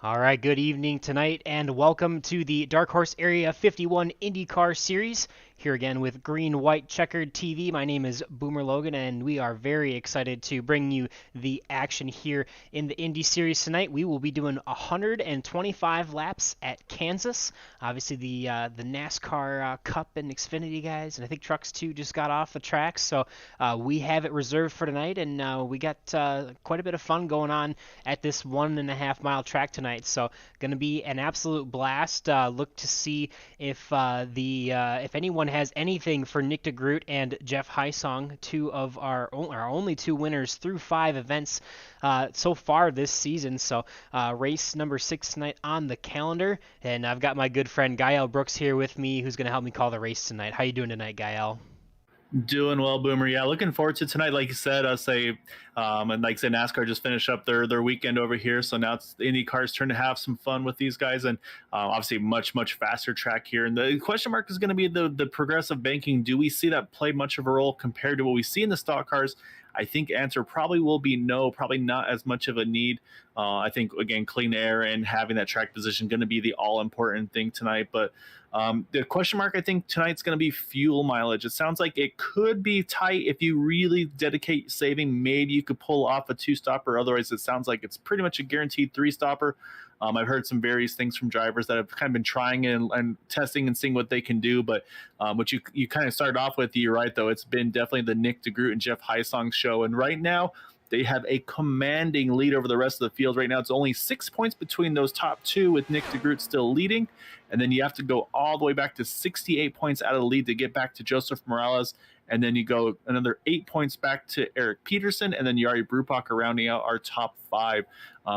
All right, good evening tonight, and welcome to the Dark Horse Area 51 IndyCar Series. Here again with Green White Checkered TV. My name is Boomer Logan, and we are very excited to bring you the action here in the Indy Series tonight. We will be doing 125 laps at Kansas. Obviously, the NASCAR Cup and Xfinity guys, and I think Trucks 2 just got off the track, so we have it reserved for tonight, and we got quite a bit of fun going on at this 1.5 mile track tonight. So going to be an absolute blast. Look to see if anyone has anything for Nick DeGroot and Jeff Heisong, two of our only two winners through 5 events so far this season. So race number 6 tonight on the calendar, and I've got my good friend Gael Brooks here with me, who's going to help me call the race tonight. How you doing tonight, Gael? Doing well, Boomer. Yeah, looking forward to tonight. Like you said, and like I said, NASCAR just finished up their weekend over here, so now it's the IndyCar's turn to have some fun with these guys, and obviously much faster track here. And the question mark is going to be the progressive banking. Do we see that play much of a role compared to what we see in the stock cars? I think answer probably will be no, probably not as much of a need. I think again, clean air and having that track position going to be the all important thing tonight, but. The question mark, I think, tonight's going to be fuel mileage. It sounds like it could be tight if you really dedicate saving. Maybe you could pull off a 2-stopper. Otherwise, it sounds like it's pretty much a guaranteed 3-stopper. I've heard some various things from drivers that have kind of been trying and testing and seeing what they can do. But what you kind of started off with, you're right, though. It's been definitely the Nick DeGroot and Jeff Heisong show. And right now, they have a commanding lead over the rest of the field. Right now, it's only 6 points between those top two, with Nick DeGroot still leading. And then you have to go all the way back to 68 points out of the lead to get back to Joseph Morales. And then you go another 8 points back to Eric Peterson, and then Yari Brupak rounding out our top 5.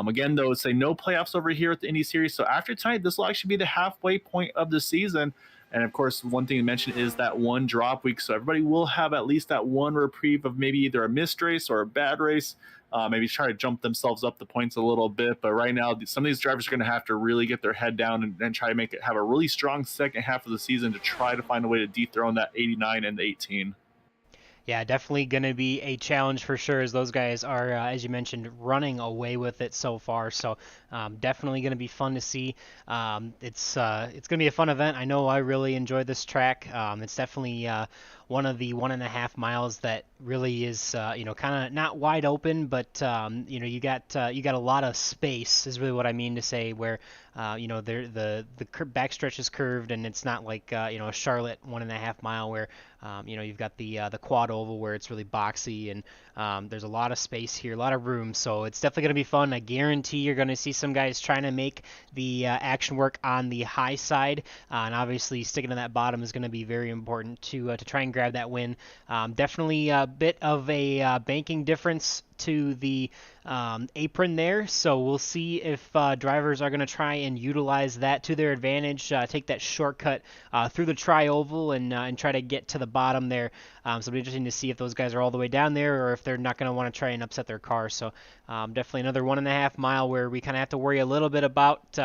Again, though, say no playoffs over here at the Indy Series. So after tonight, this will actually be the halfway point of the season. And of course, one thing to mention is that one drop week. So everybody will have at least that one reprieve of maybe either a missed race or a bad race. Maybe try to jump themselves up the points a little bit. But right now, some of these drivers are going to have to really get their head down and try to have a really strong second half of the season to try to find a way to dethrone that 89 and 18. Yeah, definitely going to be a challenge for sure, as those guys are, as you mentioned, running away with it so far. So definitely going to be fun to see. It's going to be a fun event. I know I really enjoyed this track. It's definitely one of the 1.5 miles that really is, kind of not wide open, but you got a lot of space is really what I mean to say. Where the backstretch is curved, and it's not like a Charlotte 1.5 mile where you've got the quad oval where it's really boxy, and there's a lot of space here, a lot of room. So it's definitely going to be fun. I guarantee you're going to see some guys trying to make the action work on the high side, and obviously sticking to that bottom is going to be very important to try and grab that win. Definitely a bit of a banking difference to the apron there, so we'll see if drivers are going to try and utilize that to their advantage, take that shortcut through the tri-oval and try to get to the bottom there. So it'll be interesting to see if those guys are all the way down there or if they're not going to want to try and upset their car. So definitely another 1.5 mile where we kind of have to worry a little bit about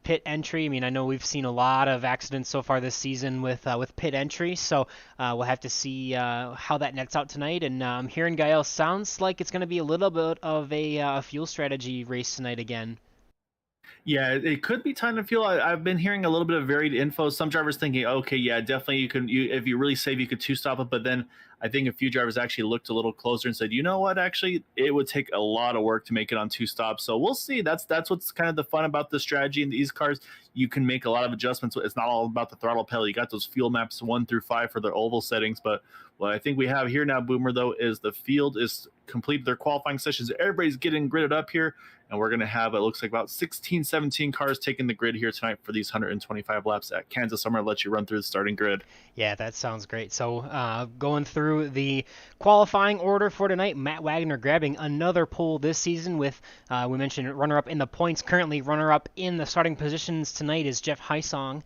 pit entry. I mean, I know we've seen a lot of accidents so far this season with pit entry, so we'll have to see how that nets out tonight. And hearing Gael, sounds like it's going to be a little bit of a fuel strategy race tonight again. Yeah, it could be time to fuel. I've been hearing a little bit of varied info. Some drivers thinking, okay, yeah, definitely if you really save, you could 2-stop it. But then I think a few drivers actually looked a little closer and said, you know what, actually, it would take a lot of work to make it on 2 stops. So we'll see. That's what's kind of the fun about the strategy in these cars. You can make a lot of adjustments. It's not all about the throttle pedal. You got those fuel maps 1 through 5 for the oval settings. But what I think we have here now, Boomer, though, is the field is complete their qualifying sessions. Everybody's getting gridded up here. And we're going to have, it looks like, about 16, 17 cars taking the grid here tonight for these 125 laps at Kansas. I'm going to let you run through the starting grid. Yeah, that sounds great. So going through the qualifying order for tonight, Matt Wagner grabbing another pole this season with, we mentioned, runner-up in the points, currently runner-up in the starting positions tonight is Jeff Heisong,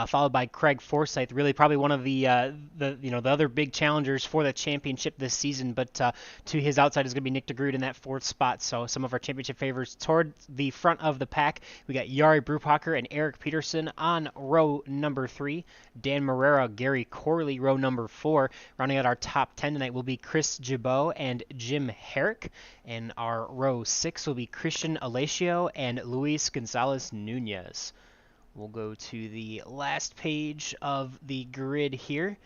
followed by Craig Forsyth. Really, probably one of the other big challengers for the championship this season. But to his outside is going to be Nick DeGroot in that 4th spot. So some of our championship favorites toward the front of the pack. We got Jari Brupacher and Eric Peterson on row number 3. Dan Marrera, Gary Corley, row number 4. Rounding out our top 10 tonight will be Chris Jabot and Jim Herrick. And our row 6 will be Christian Alessio and Luis Gonzalez Nunez. We'll go to the last page of the grid here.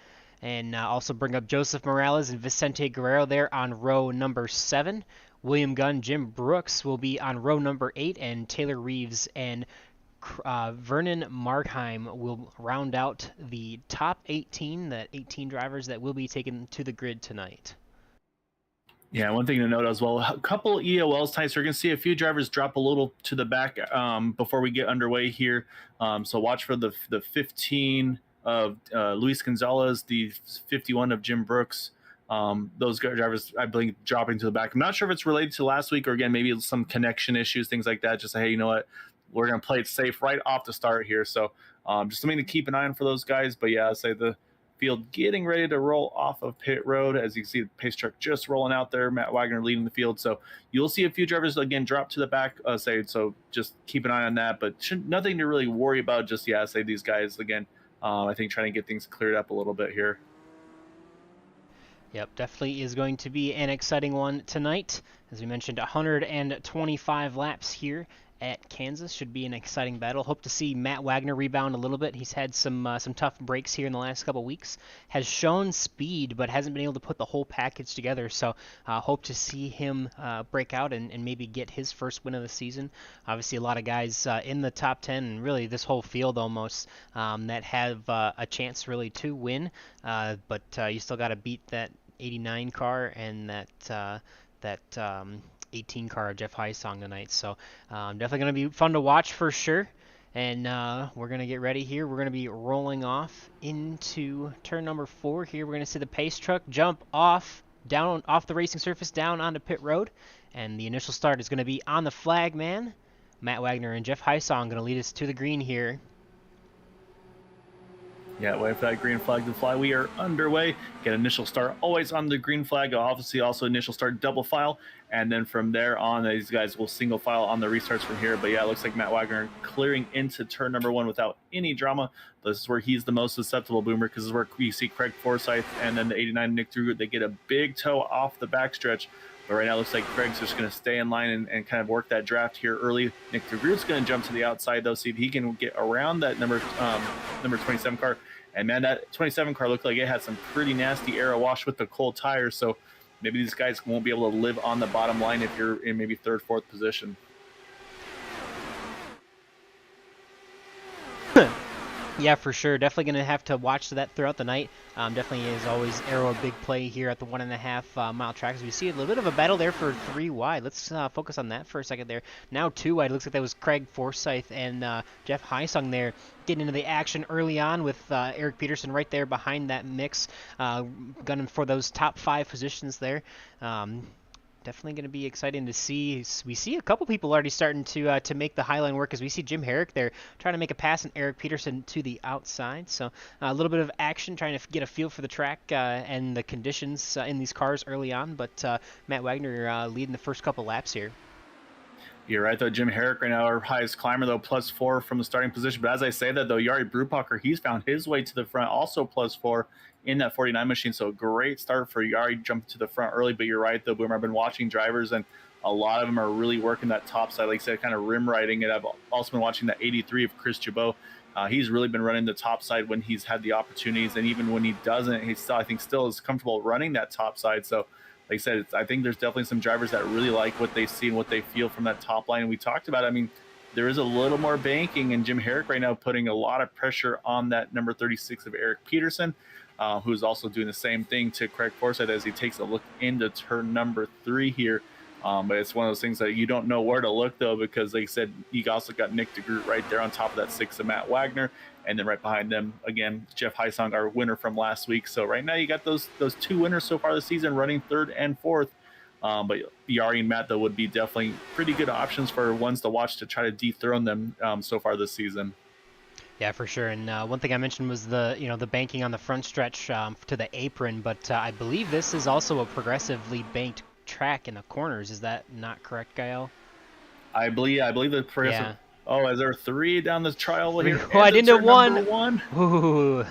And also bring up Joseph Morales and Vicente Guerrero there on row number 7. William Gunn, Jim Brooks will be on row number 8. And Taylor Reeves and Vernon Markheim will round out the top 18, the 18 drivers that will be taken to the grid tonight. Yeah, one thing to note as well, a couple EOLs tonight, so we're going to see a few drivers drop a little to the back before we get underway here. So watch for the 15 of Luis Gonzalez, the 51 of Jim Brooks. Those drivers, I believe, dropping to the back. I'm not sure if it's related to last week or, again, maybe some connection issues, things like that. Just say, hey, you know what? We're going to play it safe right off the start here. So just something to keep an eye on for those guys. But, yeah, I'd say the field getting ready to roll off of pit road. As you can see, the pace truck just rolling out there. Matt Wagner leading the field. So you'll see a few drivers, again, drop to the back. So just keep an eye on that. But nothing to really worry about. Just, yeah, say these guys, again, I think trying to get things cleared up a little bit here. Yep, definitely is going to be an exciting one tonight. As we mentioned, 125 laps here at Kansas. Should be an exciting battle. Hope to see Matt Wagner rebound a little bit. He's had some tough breaks here in the last couple weeks. Has shown speed, but hasn't been able to put the whole package together. So hope to see him break out and maybe get his first win of the season. Obviously, a lot of guys in the top 10, and really this whole field almost, that have a chance really to win. But you still got to beat that 89 car and that 18 car of Jeff Heisong tonight. So definitely going to be fun to watch for sure. And we're going to get ready here. We're going to be rolling off into turn number 4 here. We're going to see the pace truck jump off the racing surface down onto pit road. And the initial start is going to be on the flag man. Matt Wagner and Jeff Heisong going to lead us to the green here. Yeah, wait for that green flag to fly. We are underway. Get initial start always on the green flag. Obviously, also initial start double file. And then from there on, these guys will single file on the restarts from here. But yeah, it looks like Matt Wagner clearing into turn number 1 without any drama. This is where he's the most susceptible, Boomer, because this is where you see Craig Forsyth and then the 89 Nick DeGroot. They get a big toe off the backstretch. But right now it looks like Craig's just going to stay in line and kind of work that draft here early. Nick DeGroot's going to jump to the outside, though, see if he can get around that number 27 car. And, man, that 27 car looked like it had some pretty nasty air wash with the cold tires. So maybe these guys won't be able to live on the bottom line if you're in maybe 3rd, 4th position. Yeah, for sure. Definitely going to have to watch that throughout the night. Definitely is always arrow a big play here at the 1.5 mile track. As we see a little bit of a battle there for 3 wide. Let's focus on that for a second there. Now 2 wide. Looks like that was Craig Forsyth and Jeff Heisong there getting into the action early on with Eric Peterson right there behind that mix, gunning for those top 5 positions there. Definitely going to be exciting to see. We see a couple people already starting to make the highline work, as we see Jim Herrick there trying to make a pass and Eric Peterson to the outside. So a little bit of action, trying to get a feel for the track and the conditions in these cars early on. But Matt Wagner leading the first couple laps here. You're right, though. Jim Herrick right now, our highest climber, though, +4 from the starting position. But as I say that, though, Jari Brupacher, he's found his way to the front, also +4 in that 49 machine. So a great start for Jari, jumping to the front early. But you're right, though, Boomer. I've been watching drivers, and a lot of them are really working that top side, like I said, kind of rim riding it. I've also been watching that 83 of Chris Jabot. He's really been running the top side when he's had the opportunities. And even when he doesn't, he still, I think, still is comfortable running that top side. So, like I said, I think there's definitely some drivers that really like what they see and what they feel from that top line. And we talked about it. I mean, there is a little more banking, and Jim Herrick right now putting a lot of pressure on that number 36 of Eric Peterson, who's also doing the same thing to Craig Forsyth as he takes a look into turn number 3 here. But it's one of those things that you don't know where to look, though, because, like I said, you also got Nick DeGroot right there on top of that 6 of Matt Wagner. And then right behind them, again, Jeff Heisong, our winner from last week. So right now you got those 2 winners so far this season running 3rd and 4th. But Jari and Matt, though, would be definitely pretty good options for ones to watch to try to dethrone them so far this season. Yeah, for sure. And one thing I mentioned was the banking on the front stretch to the apron, but I believe this is also a progressively banked track in the corners. Is that not correct, Gael? I believe the progressive. Yeah. Oh, is there three down the trial Three here wide into into turn number one. one? Ooh.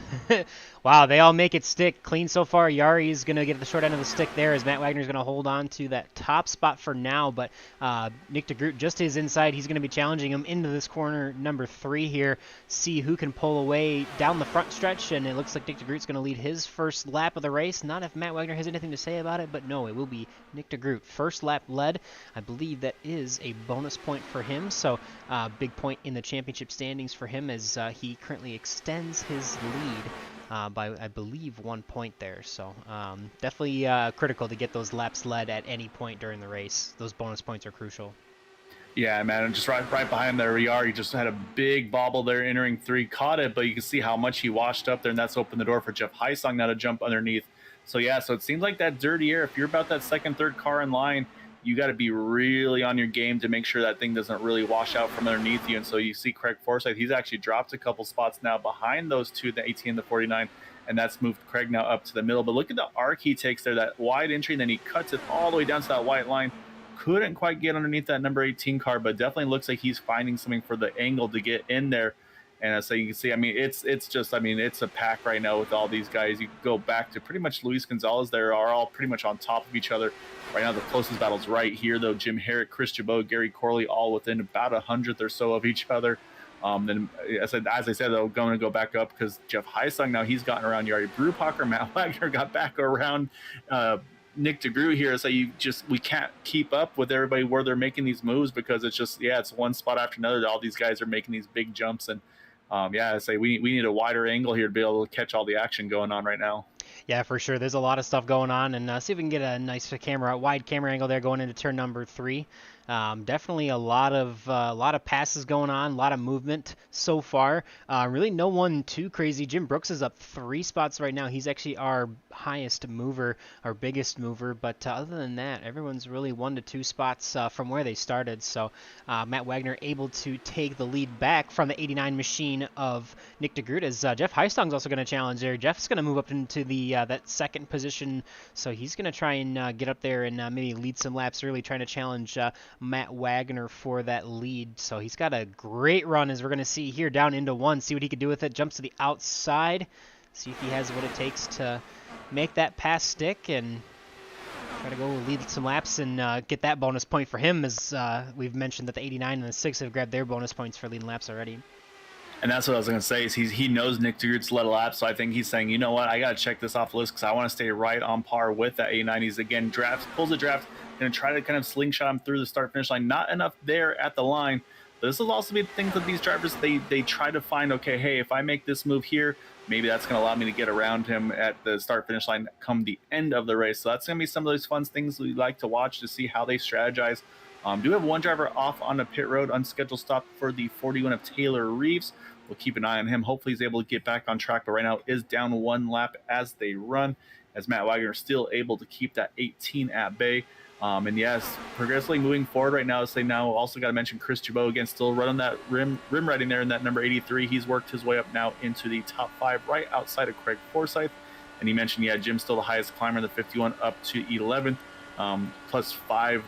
Wow, they all make it stick clean so far. Yari's going to get the short end of the stick there as Matt Wagner's going to hold on to that top spot for now. But Nick DeGroot just is inside. He's going to be challenging him into this corner number 3 here. See who can pull away down the front stretch. And it looks like Nick DeGroot's going to lead his first lap of the race. Not if Matt Wagner has anything to say about it, but no, it will be Nick DeGroot. First lap led. I believe that is a bonus point for him. So big point in the championship standings for him as he currently extends his lead by, I believe, 1 point there. So definitely critical to get those laps led at any point during the race. Those bonus points are crucial. Yeah, man, and just right behind there, He just had a big bobble there entering 3, caught it, but you can see how much he washed up there, and that's opened the door for Jeff Heisong now to jump underneath. So yeah, so it seems like that dirty air, if you're about that second, third car in line, you got to be really on your game to make sure that thing doesn't really wash out from underneath you. And so you see Craig Forsyth, he's actually dropped a couple spots now behind those two, the 18 and the 49, and that's moved Craig now up to the middle. But look at the arc he takes there, that wide entry, and then he cuts it all the way down to that white line. Couldn't quite get underneath that number 18 car, but definitely looks like he's finding something for the angle to get in there. And so you can see, I mean, it's a pack right now with all these guys. You go back to pretty much Luis Gonzalez. They are all pretty much on top of each other. Right now, the closest battle's right here, though. Jim Herrick, Chris Jabot, Gary Corley, all within about 100th or so of each other. Then, as I said, though, going to go back up because Jeff Heisong now he's gotten around Yari Brewpacher. Matt Wagner got back around Nick DeGroot here. So we can't keep up with everybody where they're making these moves because it's one spot after another. All these guys are making these big jumps and. I say we need a wider angle here to be able to catch all the action going on right now. Yeah, for sure. There's a lot of stuff going on, and see if we can get a nice wide camera angle there going into turn number 3. Definitely a lot of passes going on, a lot of movement so far. Really, no one too crazy. Jim Brooks is up 3 spots right now. He's actually our highest mover, our biggest mover. But other than that, everyone's really 1 to 2 spots from where they started. So Matt Wagner able to take the lead back from the 89 machine of Nick DeGroot as Jeff Heistong's also going to challenge there. Jeff's going to move up into the that second position, so he's going to try and get up there and maybe lead some laps early, trying to challenge Matt Wagner for that lead. So he's got a great run, as we're going to see here, down into 1. See what he can do with it. Jumps to the outside. See if he has what it takes to make that pass stick and try to go lead some laps and get that bonus point for him, as we've mentioned that the 89 and the 6 have grabbed their bonus points for leading laps already. And that's what I was going to say is he knows Nick DeGroot's led a lap, so I think he's saying, you know what, I got to check this off the list because I want to stay right on par with that 89. He's, again, pulls the draft, going to try to kind of slingshot him through the start-finish line. Not enough there at the line, but this will also be the things that these drivers, they try to find, okay, hey, if I make this move here, maybe that's going to allow me to get around him at the start-finish line come the end of the race. So that's going to be some of those fun things we like to watch to see how they strategize. Do have one driver off on the pit road, unscheduled stop for the 41 of Taylor Reeves. We'll keep an eye on him. Hopefully he's able to get back on track, but right now is down 1 lap as they run, as Matt Wagner is still able to keep that 18 at bay. And yes, progressively moving forward right now. Say now also got to mention Chris Jabot again, still running that rim riding there in that number 83. He's worked his way up now into the top 5, right outside of Craig Forsyth. And he mentioned, Jim's still the highest climber in the 51 up to 11th, plus 5,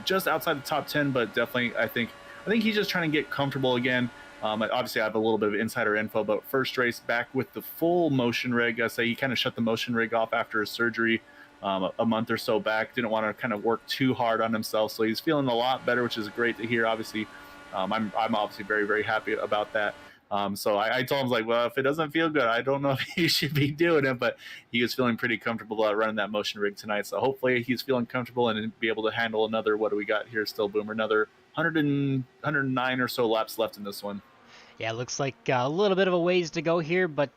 just outside the top 10. But definitely, I think he's just trying to get comfortable again. Obviously, I have a little bit of insider info, but first race back with the full motion rig. I say he kind of shut the motion rig off after his surgery a month or so back. Didn't want to kind of work too hard on himself, so he's feeling a lot better, which is great to hear. Obviously, I'm obviously very, very happy about that. So I told him, like, well, if it doesn't feel good, I don't know if he should be doing it, but he was feeling pretty comfortable running that motion rig tonight. So hopefully he's feeling comfortable and be able to handle another, what do we got here still, Boomer? Another 109 or so laps left in this one. Yeah, looks like a little bit of a ways to go here, but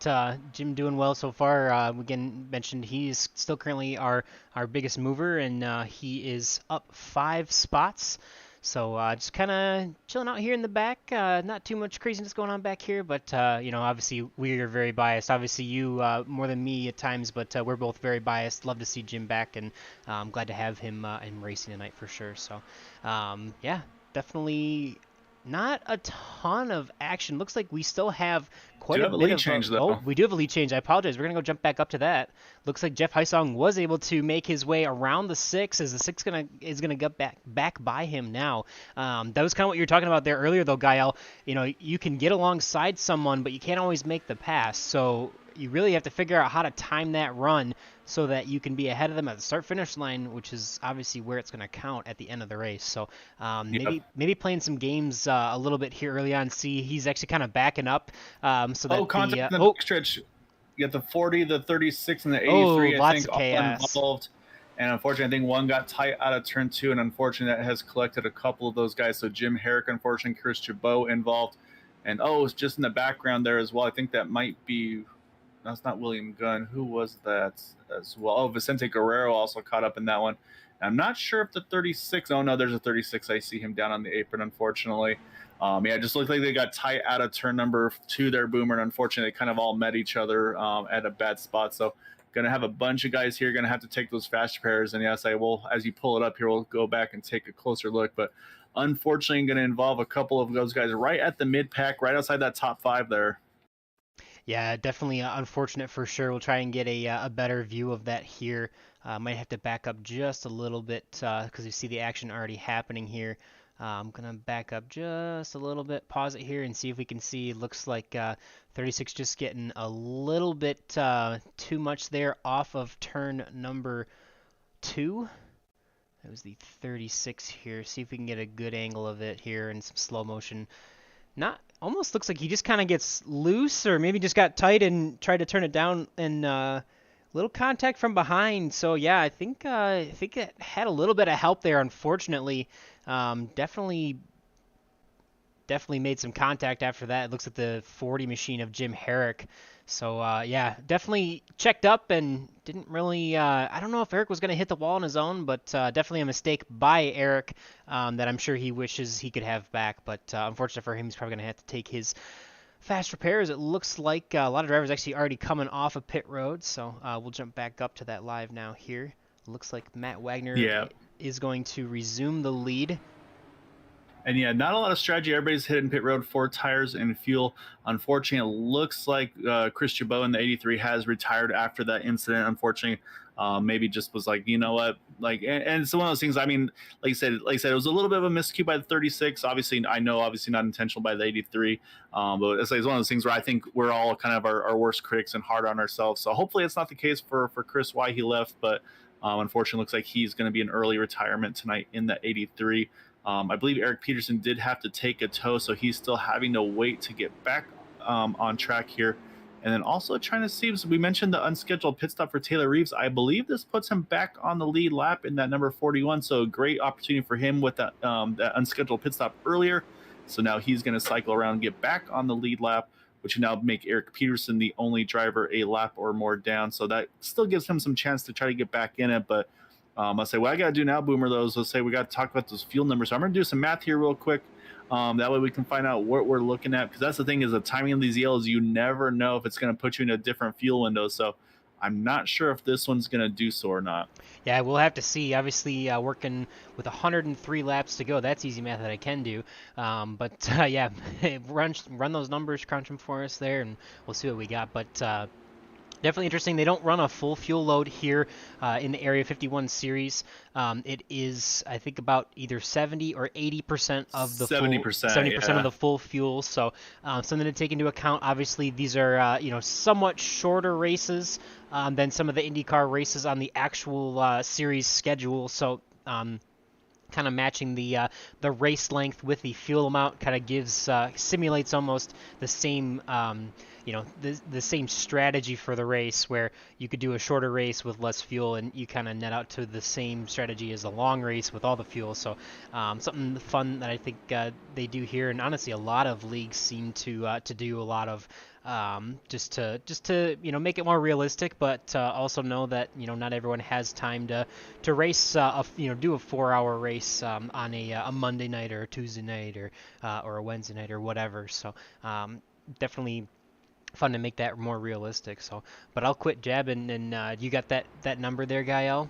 Jim doing well so far. We again mentioned he's still currently our biggest mover, and he is up 5 spots. So just kind of chilling out here in the back. Not too much craziness going on back here, but obviously we are very biased. Obviously you more than me at times, but we're both very biased. Love to see Jim back, and I'm glad to have him in racing tonight for sure. So yeah, definitely Not a ton of action. Looks like we still have quite Do a have a bit lead of change oh, though. we do have a lead change. I apologize. We're gonna go jump back up to that. Looks like Jeff Heisong was able to make his way around the six, as the six is gonna get back by him now. That was kind of what you were talking about there earlier, though, Gael. You know, you can get alongside someone, but you can't always make the pass. So you really have to figure out how to time that run so that you can be ahead of them at the start finish line, which is obviously where it's going to count at the end of the race. So Yep. maybe playing some games a little bit here early on. See, he's actually kind of backing up so Oh, that the contact in the backstretch. You got the 40, the 36, and the oh, 83. I lots think of all chaos. involved. And unfortunately, I think one got tight out of turn two, and unfortunately, that has collected a couple of those guys. So Jim Herrick, unfortunately, Chris Chabot involved, and oh, it's just in the background there as well. I think that might be. That's not William Gunn. Who was that as well? Oh, Vicente Guerrero also caught up in that one. I'm not sure if the 36. Oh no, there's a 36. I see him down on the apron. Unfortunately, yeah, it just looked like they got tight out of turn number two there, Boomer. And unfortunately, they kind of all met each other at a bad spot. So, going to have a bunch of guys here going to have to take those fast repairs. And yes, I will, as you pull it up here, we'll go back and take a closer look. But unfortunately, going to involve a couple of those guys right at the mid pack, right outside that top five there. Yeah, definitely unfortunate for sure. We'll try and get a better view of that here. Might have to back up just a little bit because you see the action already happening here. I'm gonna back up just a little bit, pause it here, and see if we can see. Looks like 36 just getting a little bit too much there off of turn number 2. That was the 36 here. See if we can get a good angle of it here in some slow motion. Not almost looks like he just kind of gets loose, or maybe just got tight and tried to turn it down, and little contact from behind. So yeah, I think it had a little bit of help there. Unfortunately, definitely made some contact after that. It looks like the 40 machine of Jim Herrick. So yeah, definitely checked up and didn't really. I don't know if Eric was going to hit the wall on his own, but definitely a mistake by Eric that I'm sure he wishes he could have back. But unfortunately for him, he's probably going to have to take his fast repairs. It looks like a lot of drivers actually already coming off of pit road. So we'll jump back up to that live now here. Looks like Matt Wagner Yeah. is going to resume the lead. And yeah, not a lot of strategy. Everybody's hitting pit road, 4 tires and fuel. Unfortunately, it looks like Chris Chabot in the 83 has retired after that incident. Unfortunately, maybe just was like, you know what, like, and it's one of those things. I mean, like I said, it was a little bit of a miscue by the 36. Obviously, I know, obviously not intentional by the 83, but it's like one of those things where I think we're all kind of our worst critics and hard on ourselves. So hopefully, it's not the case for Chris why he left, but unfortunately, looks like he's going to be an early retirement tonight in the 83. I believe Eric Peterson did have to take a tow, so he's still having to wait to get back on track here. And then also trying to see, so we mentioned the unscheduled pit stop for Taylor Reeves. I believe this puts him back on the lead lap in that number 41. So a great opportunity for him with that unscheduled pit stop earlier. So now he's going to cycle around and get back on the lead lap, which would now make Eric Peterson the only driver a lap or more down. So that still gives him some chance to try to get back in it, but I'll say what I got to do now, Boomer, though, is let's say we got to talk about those fuel numbers. So I'm going to do some math here real quick. That way we can find out what we're looking at. Because that's the thing is the timing of these yellows, you never know if it's going to put you in a different fuel window. So I'm not sure if this one's going to do so or not. Yeah, we'll have to see. Obviously, working with 103 laps to go, that's easy math that I can do. But yeah, run those numbers, crunch them for us there, and we'll see what we got. But definitely interesting. They don't run a full fuel load here in the Area 51 series. It is, I think, about either 70 or 80% of the 70%, 70% yeah. of the full fuel. So something to take into account. Obviously, these are somewhat shorter races than some of the IndyCar races on the actual series schedule. So kind of matching the race length with the fuel amount kind of gives simulates almost the same the same strategy for the race, where you could do a shorter race with less fuel and you kind of net out to the same strategy as a long race with all the fuel. So something fun that I think they do here, and honestly a lot of leagues seem to do a lot of just to make it more realistic, but also know that not everyone has time to race do a 4-hour race on a Monday night or a Tuesday night or a Wednesday night or whatever. So definitely fun to make that more realistic. So, but I'll quit jabbing, and you got that number there, Gael?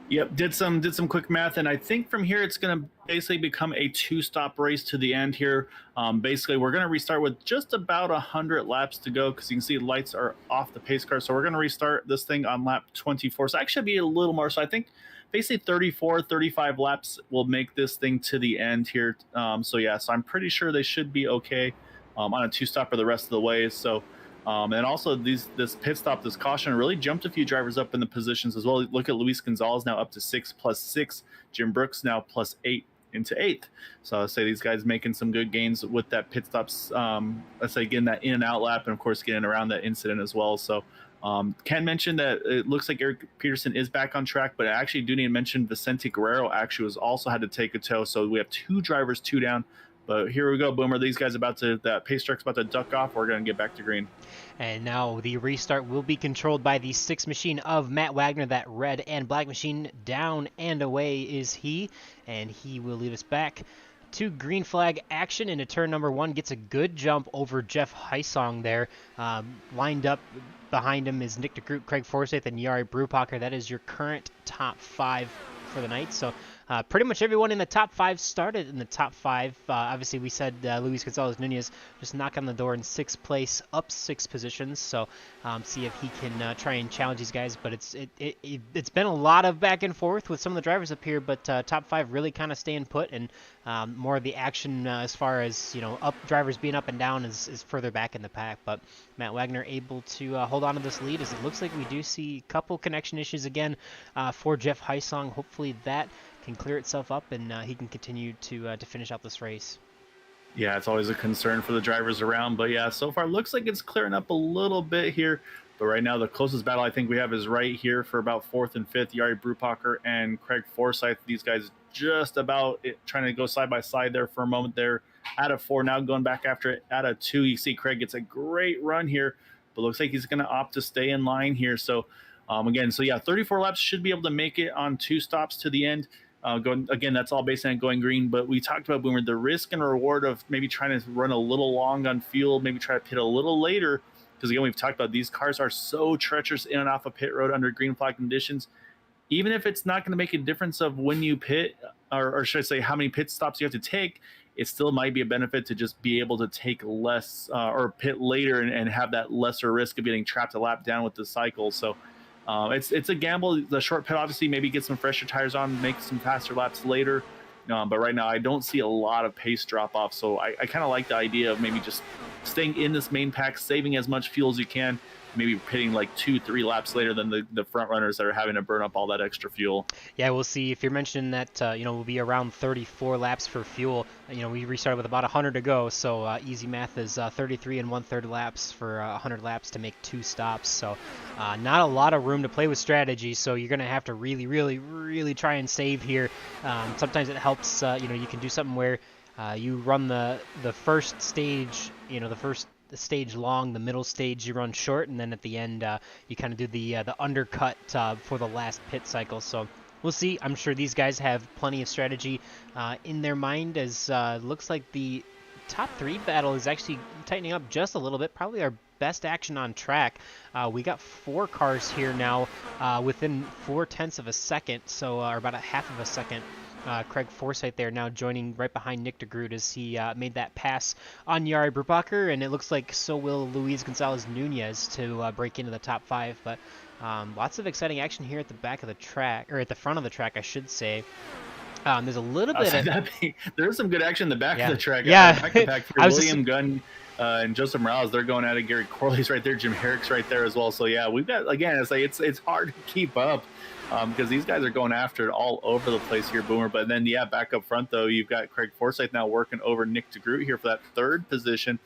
Yep, did some quick math, and I think from here it's going to basically become a two-stop race to the end here. Basically, we're going to restart with just about 100 laps to go because you can see lights are off the pace car. So we're going to restart this thing on lap 24. So actually be a little more. So I think basically 34, 35 laps will make this thing to the end here. So yeah, so I'm pretty sure they should be okay on a two-stop for the rest of the way. So. And also this pit stop, this caution really jumped a few drivers up in the positions as well. Look at Luis Gonzalez now up to 6+6, Jim Brooks now +8 into 8th. So I'll say these guys making some good gains with that pit stops. Let's say getting that in and out lap, and of course getting around that incident as well. So Ken mentioned that it looks like Eric Peterson is back on track, but I actually do need to mention Vicente Guerrero actually was also had to take a tow. So we have 2 drivers, 2 down. But here we go, Boomer. These guys that pace truck's about to duck off. We're going to get back to green. And now the restart will be controlled by the 6 machine of Matt Wagner. That red and black machine, down and away is he. And he will lead us back to green flag action into turn number 1. Gets a good jump over Jeff Heisong there. Lined up behind him is Nick DeGroot, Craig Forsyth, and Jari Brupacher. That is your current top 5 for the night. So pretty much everyone in the top 5 started in the top 5. Obviously, we said Luis Gonzalez Nunez just knock on the door in 6th place, up 6 positions. So see if he can try and challenge these guys. But it's been a lot of back and forth with some of the drivers up here. But top 5 really kind of staying put, and more of the action as far as up drivers being up and down is further back in the pack. But Matt Wagner able to hold on to this lead, as it looks like we do see a couple connection issues again for Jeff Heisong. Hopefully that can clear itself up, and he can continue to finish out this race. Yeah, it's always a concern for the drivers around, but yeah, so far looks like it's clearing up a little bit here. But right now, the closest battle I think we have is right here for about 4th and 5th. Jari Brupacher and Craig Forsyth. These guys just about trying to go side by side there for a moment there. Out of 4, now going back after it. Out of 2, you see Craig gets a great run here, but looks like he's going to opt to stay in line here. So again, so yeah, 34 laps should be able to make it on 2 stops to the end. Going again, that's all based on going green. But we talked about, Boomer, the risk and reward of maybe trying to run a little long on fuel, maybe try to pit a little later. Because again, we've talked about these cars are so treacherous in and off a pit road under green flag conditions. Even if it's not going to make a difference of when you pit, or should I say how many pit stops you have to take, it still might be a benefit to just be able to take less or pit later and have that lesser risk of getting trapped a lap down with the cycle. So it's a gamble. The short pit, obviously, maybe get some fresher tires on, make some faster laps later. But right now, I don't see a lot of pace drop off. So I kind of like the idea of maybe just staying in this main pack, saving as much fuel as you can, maybe pitting like 2-3 laps later than the front runners that are having to burn up all that extra fuel. Yeah, we'll see. If you're mentioning that, we'll be around 34 laps for fuel. We restarted with about 100 to go, so easy math is 33 and 1/3 laps for 100 laps to make 2 stops. So not a lot of room to play with strategy. So you're going to have to really, really, really try and save here. Sometimes it helps. You can do something where you run the first stage, the first stage long, the middle stage you run short, and then at the end you kind of do the undercut for the last pit cycle. So we'll see. I'm sure these guys have plenty of strategy in their mind, as looks like the top 3 battle is actually tightening up just a little bit. Probably our best action on track. We got 4 cars here now within 0.4 of a second, so or about a half of a second. Craig Forsyth there now joining right behind Nick DeGroot as he made that pass on Jari Brupacher, and it looks like so will Luis Gonzalez Nunez to break into the top 5. But lots of exciting action here at the back of the track, or at the front of the track, I should say. There's a little bit of... There's some good action in the back of the track. Yeah. Back to back here. William Gunn and Joseph Morales, they're going at it. Gary Corley's right there. Jim Herrick's right there as well. So yeah, we've got, again, it's hard to keep up. Because these guys are going after it all over the place here, Boomer. But then, yeah, back up front, though, you've got Craig Forsyth now working over Nick DeGroot here for that 3rd position.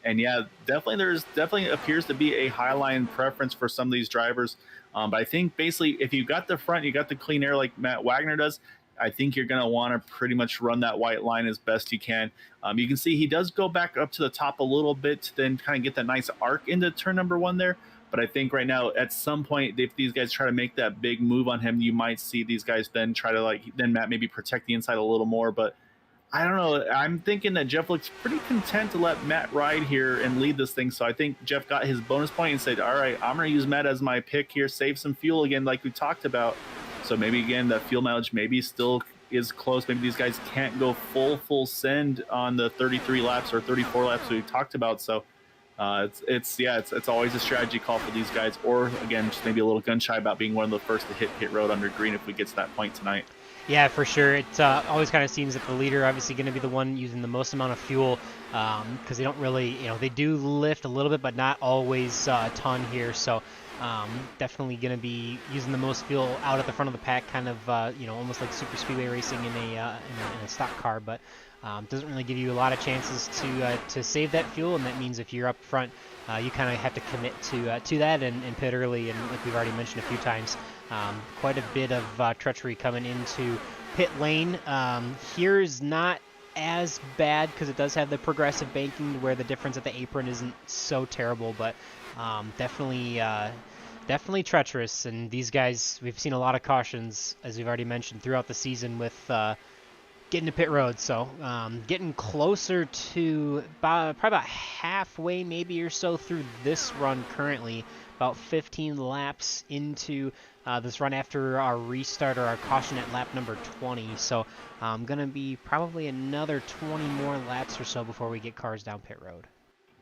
And, yeah, definitely appears to be a high line preference for some of these drivers. But I think, basically, if you got the front, you got the clean air like Matt Wagner does, I think you're going to want to pretty much run that white line as best you can. You can see he does go back up to the top a little bit to then kind of get that nice arc into turn number 1 there. But I think right now, at some point, if these guys try to make that big move on him, you might see these guys then try to then Matt maybe protect the inside a little more. But I don't know. I'm thinking that Jeff looks pretty content to let Matt ride here and lead this thing. So I think Jeff got his bonus point and said, all right, I'm going to use Matt as my pick here, save some fuel again, like we talked about. So maybe again that fuel mileage maybe still is close. Maybe these guys can't go full send on the 33 laps or 34 laps we talked about. So it's always a strategy call for these guys, or again just maybe a little gun shy about being one of the first to hit pit road under green if we get to that point tonight. Yeah, for sure. It always kind of seems that the leader obviously going to be the one using the most amount of fuel because they don't really, they do lift a little bit, but not always a ton here. So definitely going to be using the most fuel out at the front of the pack, kind of, almost like super speedway racing in a stock car, but doesn't really give you a lot of chances to save that fuel, and that means if you're up front, you kind of have to commit to that and pit early, and like we've already mentioned a few times, quite a bit of treachery coming into pit lane. Here's not as bad because it does have the progressive banking where the difference at the apron isn't so terrible, but definitely treacherous. And these guys, we've seen a lot of cautions, as we've already mentioned, throughout the season with getting to pit road. So getting closer to probably about halfway maybe or so through this run currently, about 15 laps into this run after our restart or our caution at lap number 20. So going to be probably another 20 more laps or so before we get cars down pit road.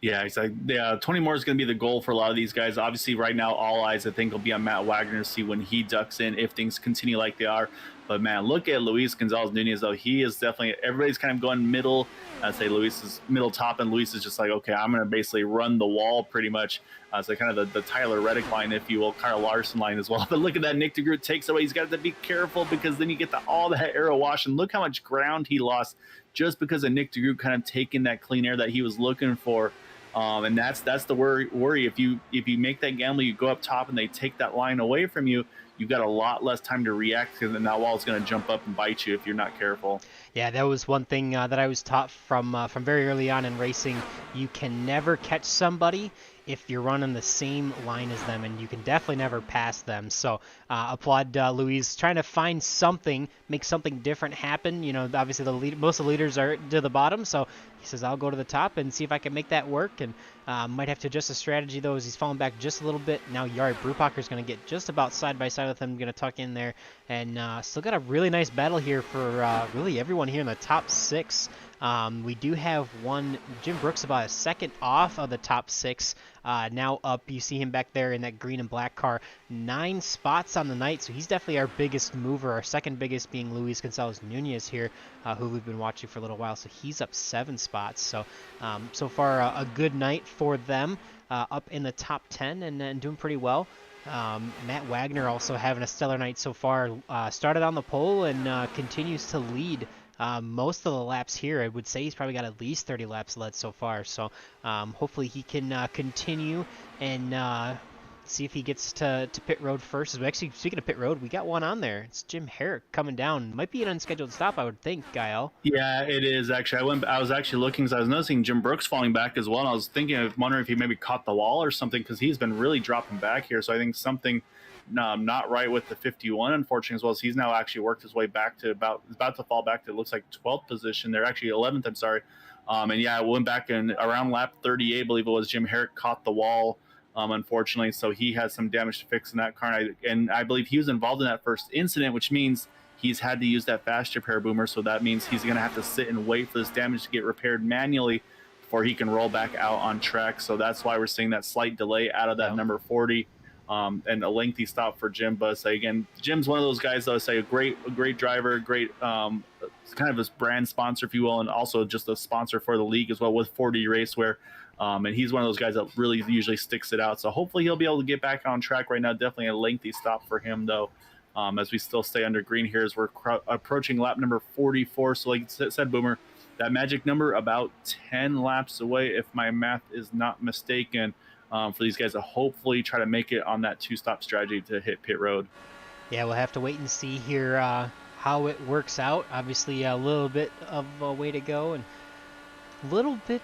Yeah, exactly. Yeah, 20 more is going to be the goal for a lot of these guys. Obviously, right now, all eyes, I think, will be on Matt Wagner to see when he ducks in, if things continue like they are. But, man, look at Luis Gonzalez-Nunez, though. He is definitely – everybody's kind of going middle. I'd say Luis is middle top, and Luis is just like, okay, I'm going to basically run the wall pretty much. So kind of the Tyler Reddick line, if you will, Kyle Larson line as well. But look at that. Nick DeGroot takes away. He's got to be careful because then you get all that aero wash. And look how much ground he lost just because of Nick DeGroot kind of taking that clean air that he was looking for. And that's the worry. If you make that gamble, you go up top and they take that line away from you, you've got a lot less time to react because then that wall is going to jump up and bite you if you're not careful. Yeah, that was one thing that I was taught from very early on in racing. You can never catch somebody if you're running the same line as them, and you can definitely never pass them. So applaud Luis trying to find something, make something different happen. Obviously most of the leaders are to the bottom, so he says I'll go to the top and see if I can make that work. And might have to adjust the strategy though as he's falling back just a little bit. Now Jari Brubacher's going to get just about side by side with him, going to tuck in there, and still got a really nice battle here for really everyone here in the top six. We do have one, Jim Brooks, about a second off of the top six. Now up, you see him back there in that green and black car. 9 spots on the night, so he's definitely our biggest mover. Our second biggest being Luis Gonzalez-Nunez here, who we've been watching for a little while. So he's up 7 spots. So so far a good night for them, up in the top 10 and doing pretty well. Matt Wagner also having a stellar night so far. Started on the pole and continues to lead most of the laps here. I would say he's probably got at least 30 laps led so far. So hopefully he can continue and see if he gets to pit road first. Actually, speaking of pit road, we got one on there. It's Jim Herrick coming down. Might be an unscheduled stop, I would think, Gael. Yeah, it is actually. I was actually looking because I was noticing Jim Brooks falling back as well. And I was wondering if he maybe caught the wall or something because he's been really dropping back here. So I think something not right with the 51, unfortunately, as well as he's now actually worked his way back to about to fall back to, it looks like, 12th position. They're actually 11th, I'm sorry. And yeah, I went back and around lap 38, I believe it was, Jim Herrick caught the wall, unfortunately. So he has some damage to fix in that car. And I believe he was involved in that first incident, which means he's had to use that fast repair boomer. So that means he's going to have to sit and wait for this damage to get repaired manually before he can roll back out on track. So that's why we're seeing that slight delay out of that number 40. And a lengthy stop for Jim. But say again, Jim's one of those guys that I say a great driver, great kind of his brand sponsor, if you will, and also just a sponsor for the league as well with 40 Racewear. And he's one of those guys that really usually sticks it out. So hopefully he'll be able to get back on track right now. Definitely a lengthy stop for him though. As we still stay under green here as we're approaching lap number 44. So like I said, Boomer, that magic number about 10 laps away, if my math is not mistaken. For these guys to hopefully try to make it on that 2-stop strategy to hit pit road. Yeah, we'll have to wait and see here how it works out. Obviously, a little bit of a way to go and a little bit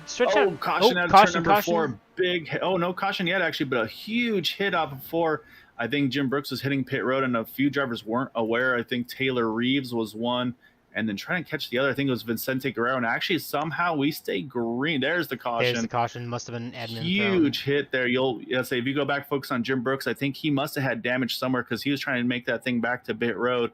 stretch out. Caution out of turn number 4. Big. No caution yet, actually, but a huge hit off of 4. I think Jim Brooks was hitting pit road, and a few drivers weren't aware. I think Taylor Reeves was one, and then trying to catch the other. I think it was Vicente Guerrero, and actually somehow we stay green. There's the There's the caution. caution. Must have been admin thrown. Huge hit there. You'll say if you go back, focus on Jim Brooks. I think he must have had damage somewhere because he was trying to make that thing back to pit road,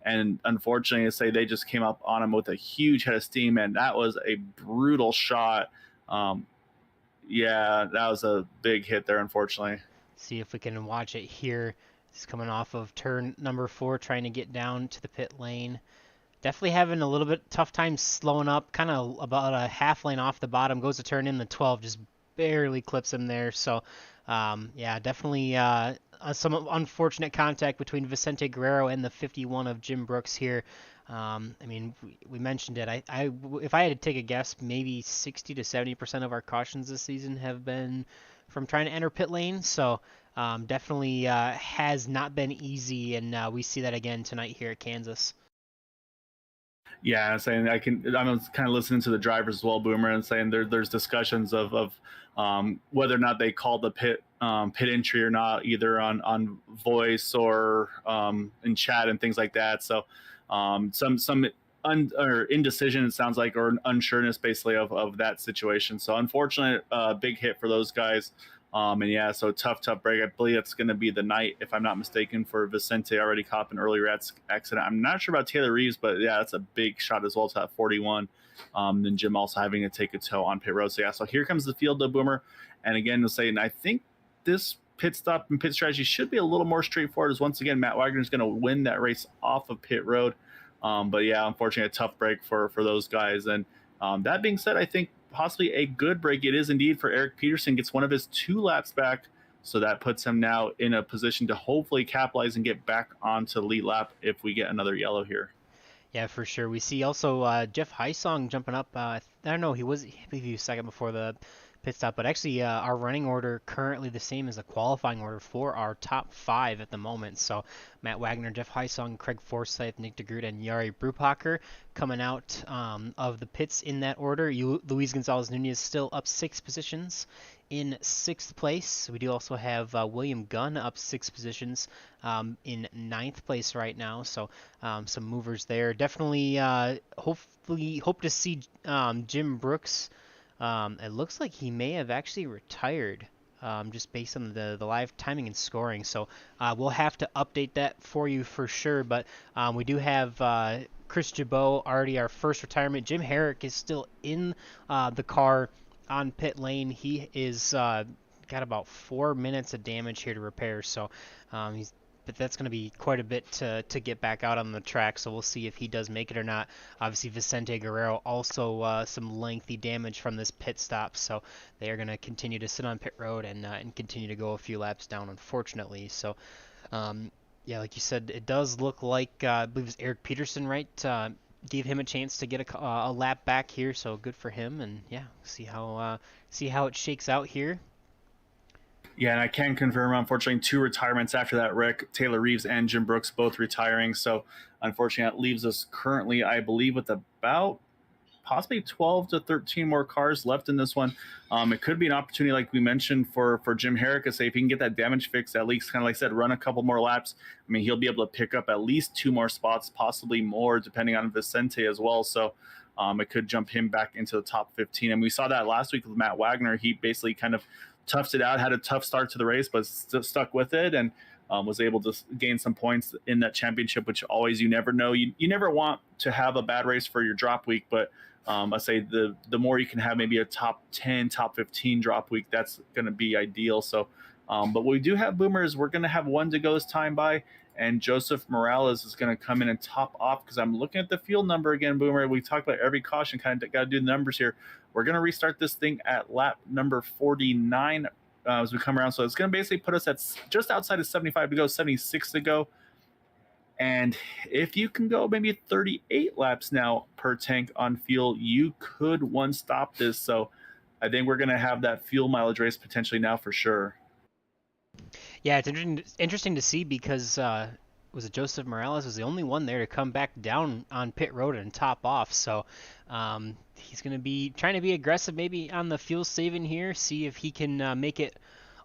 and unfortunately, I say they just came up on him with a huge head of steam, and that was a brutal shot. Yeah, that was a big hit there, unfortunately. See if we can watch it here. He's coming off of turn number 4, trying to get down to the pit lane. Definitely having a little bit tough time slowing up, kind of about a half lane off the bottom, goes to turn in the 12, just barely clips him there. So, yeah, definitely some unfortunate contact between Vicente Guerrero and the 51 of Jim Brooks here. I mean, we mentioned it. If I had to take a guess, maybe 60 to 70% of our cautions this season have been from trying to enter pit lane. So, definitely has not been easy, and we see that again tonight here at Kansas. Yeah, saying I'm kind of listening to the drivers as well, Boomer, and saying there's discussions of whether or not they call the pit entry or not, either on voice or in chat and things like that. So some or indecision, it sounds like, or unsureness basically of that situation. So unfortunate, big hit for those guys. And yeah, so tough break. I believe it's going to be the night, if I'm not mistaken, for Vicente, already caught an earlier accident. I'm not sure about Taylor Reeves, but yeah, that's a big shot as well to that 41. Then Jim also having to take a tow on pit road. So yeah, so here comes the field, though, Boomer. And again, to say, and I think this pit stop and pit strategy should be a little more straightforward, as once again, Matt Wagner is going to win that race off of pit road. But yeah, unfortunately, a tough break for those guys. And that being said, I think possibly a good break it is indeed for Herrick Peterson. Gets one of his 2 laps back, so that puts him now in a position to hopefully capitalize and get back onto the lead lap if we get another yellow here. Yeah, for sure. We see also Jeff Heisong jumping up. I don't know, I believe he was second before the pit stop, but actually our running order currently the same as the qualifying order for our top 5 at the moment. So Matt Wagner, Jeff Heisong, Craig Forsyth, Nick DeGroot, and Yari Brupacher coming out of the pits in that order. Luis Gonzalez Nunez still up 6 positions in 6th place. We do also have William Gunn up 6 positions in 9th place right now. So some movers there. Definitely hopefully hope to see Jim Brooks. It looks like he may have actually retired just based on the live timing and scoring. So we'll have to update that for you for sure. But we do have Chris Jabot already our first retirement. Jim Herrick is still in the car on pit lane. He is got about 4 minutes of damage here to repair. So but that's going to be quite a bit to get back out on the track, so we'll see if he does make it or not. Obviously, Vicente Guerrero also some lengthy damage from this pit stop, so they are going to continue to sit on pit road and continue to go a few laps down, unfortunately. So, yeah, like you said, it does look like I believe it was Herrick Peterson, right? Gave him a chance to get a lap back here, so good for him. And yeah, see how it shakes out here. Yeah, and I can confirm, unfortunately, 2 retirements after that, Rick. Taylor Reeves and Jim Brooks both retiring. So, unfortunately, that leaves us currently, I believe, with about possibly 12 to 13 more cars left in this one. It could be an opportunity, like we mentioned, for Jim Herrick to say if he can get that damage fixed, at least kind of like I said, run a couple more laps. I mean, he'll be able to pick up at least 2 more spots, possibly more, depending on Vicente as well. So, it could jump him back into the top 15. And we saw that last week with Matt Wagner. He basically kind of toughed it out, had a tough start to the race, but stuck with it and was able to gain some points in that championship, which always, you never know. You never want to have a bad race for your drop week, but I say the more you can have maybe a top 10, top 15 drop week, that's going to be ideal. So, but what we do have, Boomer, is we're going to have one to go as time by, and Joseph Morales is going to come in and top off, because I'm looking at the field number again, Boomer. We talked about every caution, kind of got to do the numbers here. We're going to restart this thing at lap number 49 as we come around. So it's going to basically put us at just outside of 75 to go, 76 to go. And if you can go maybe 38 laps now per tank on fuel, you could one stop this. So I think we're going to have that fuel mileage race potentially now for sure. Yeah, it's interesting to see because was it Joseph Morales was the only one there to come back down on pit road and top off. So he's going to be trying to be aggressive maybe on the fuel saving here, see if he can make it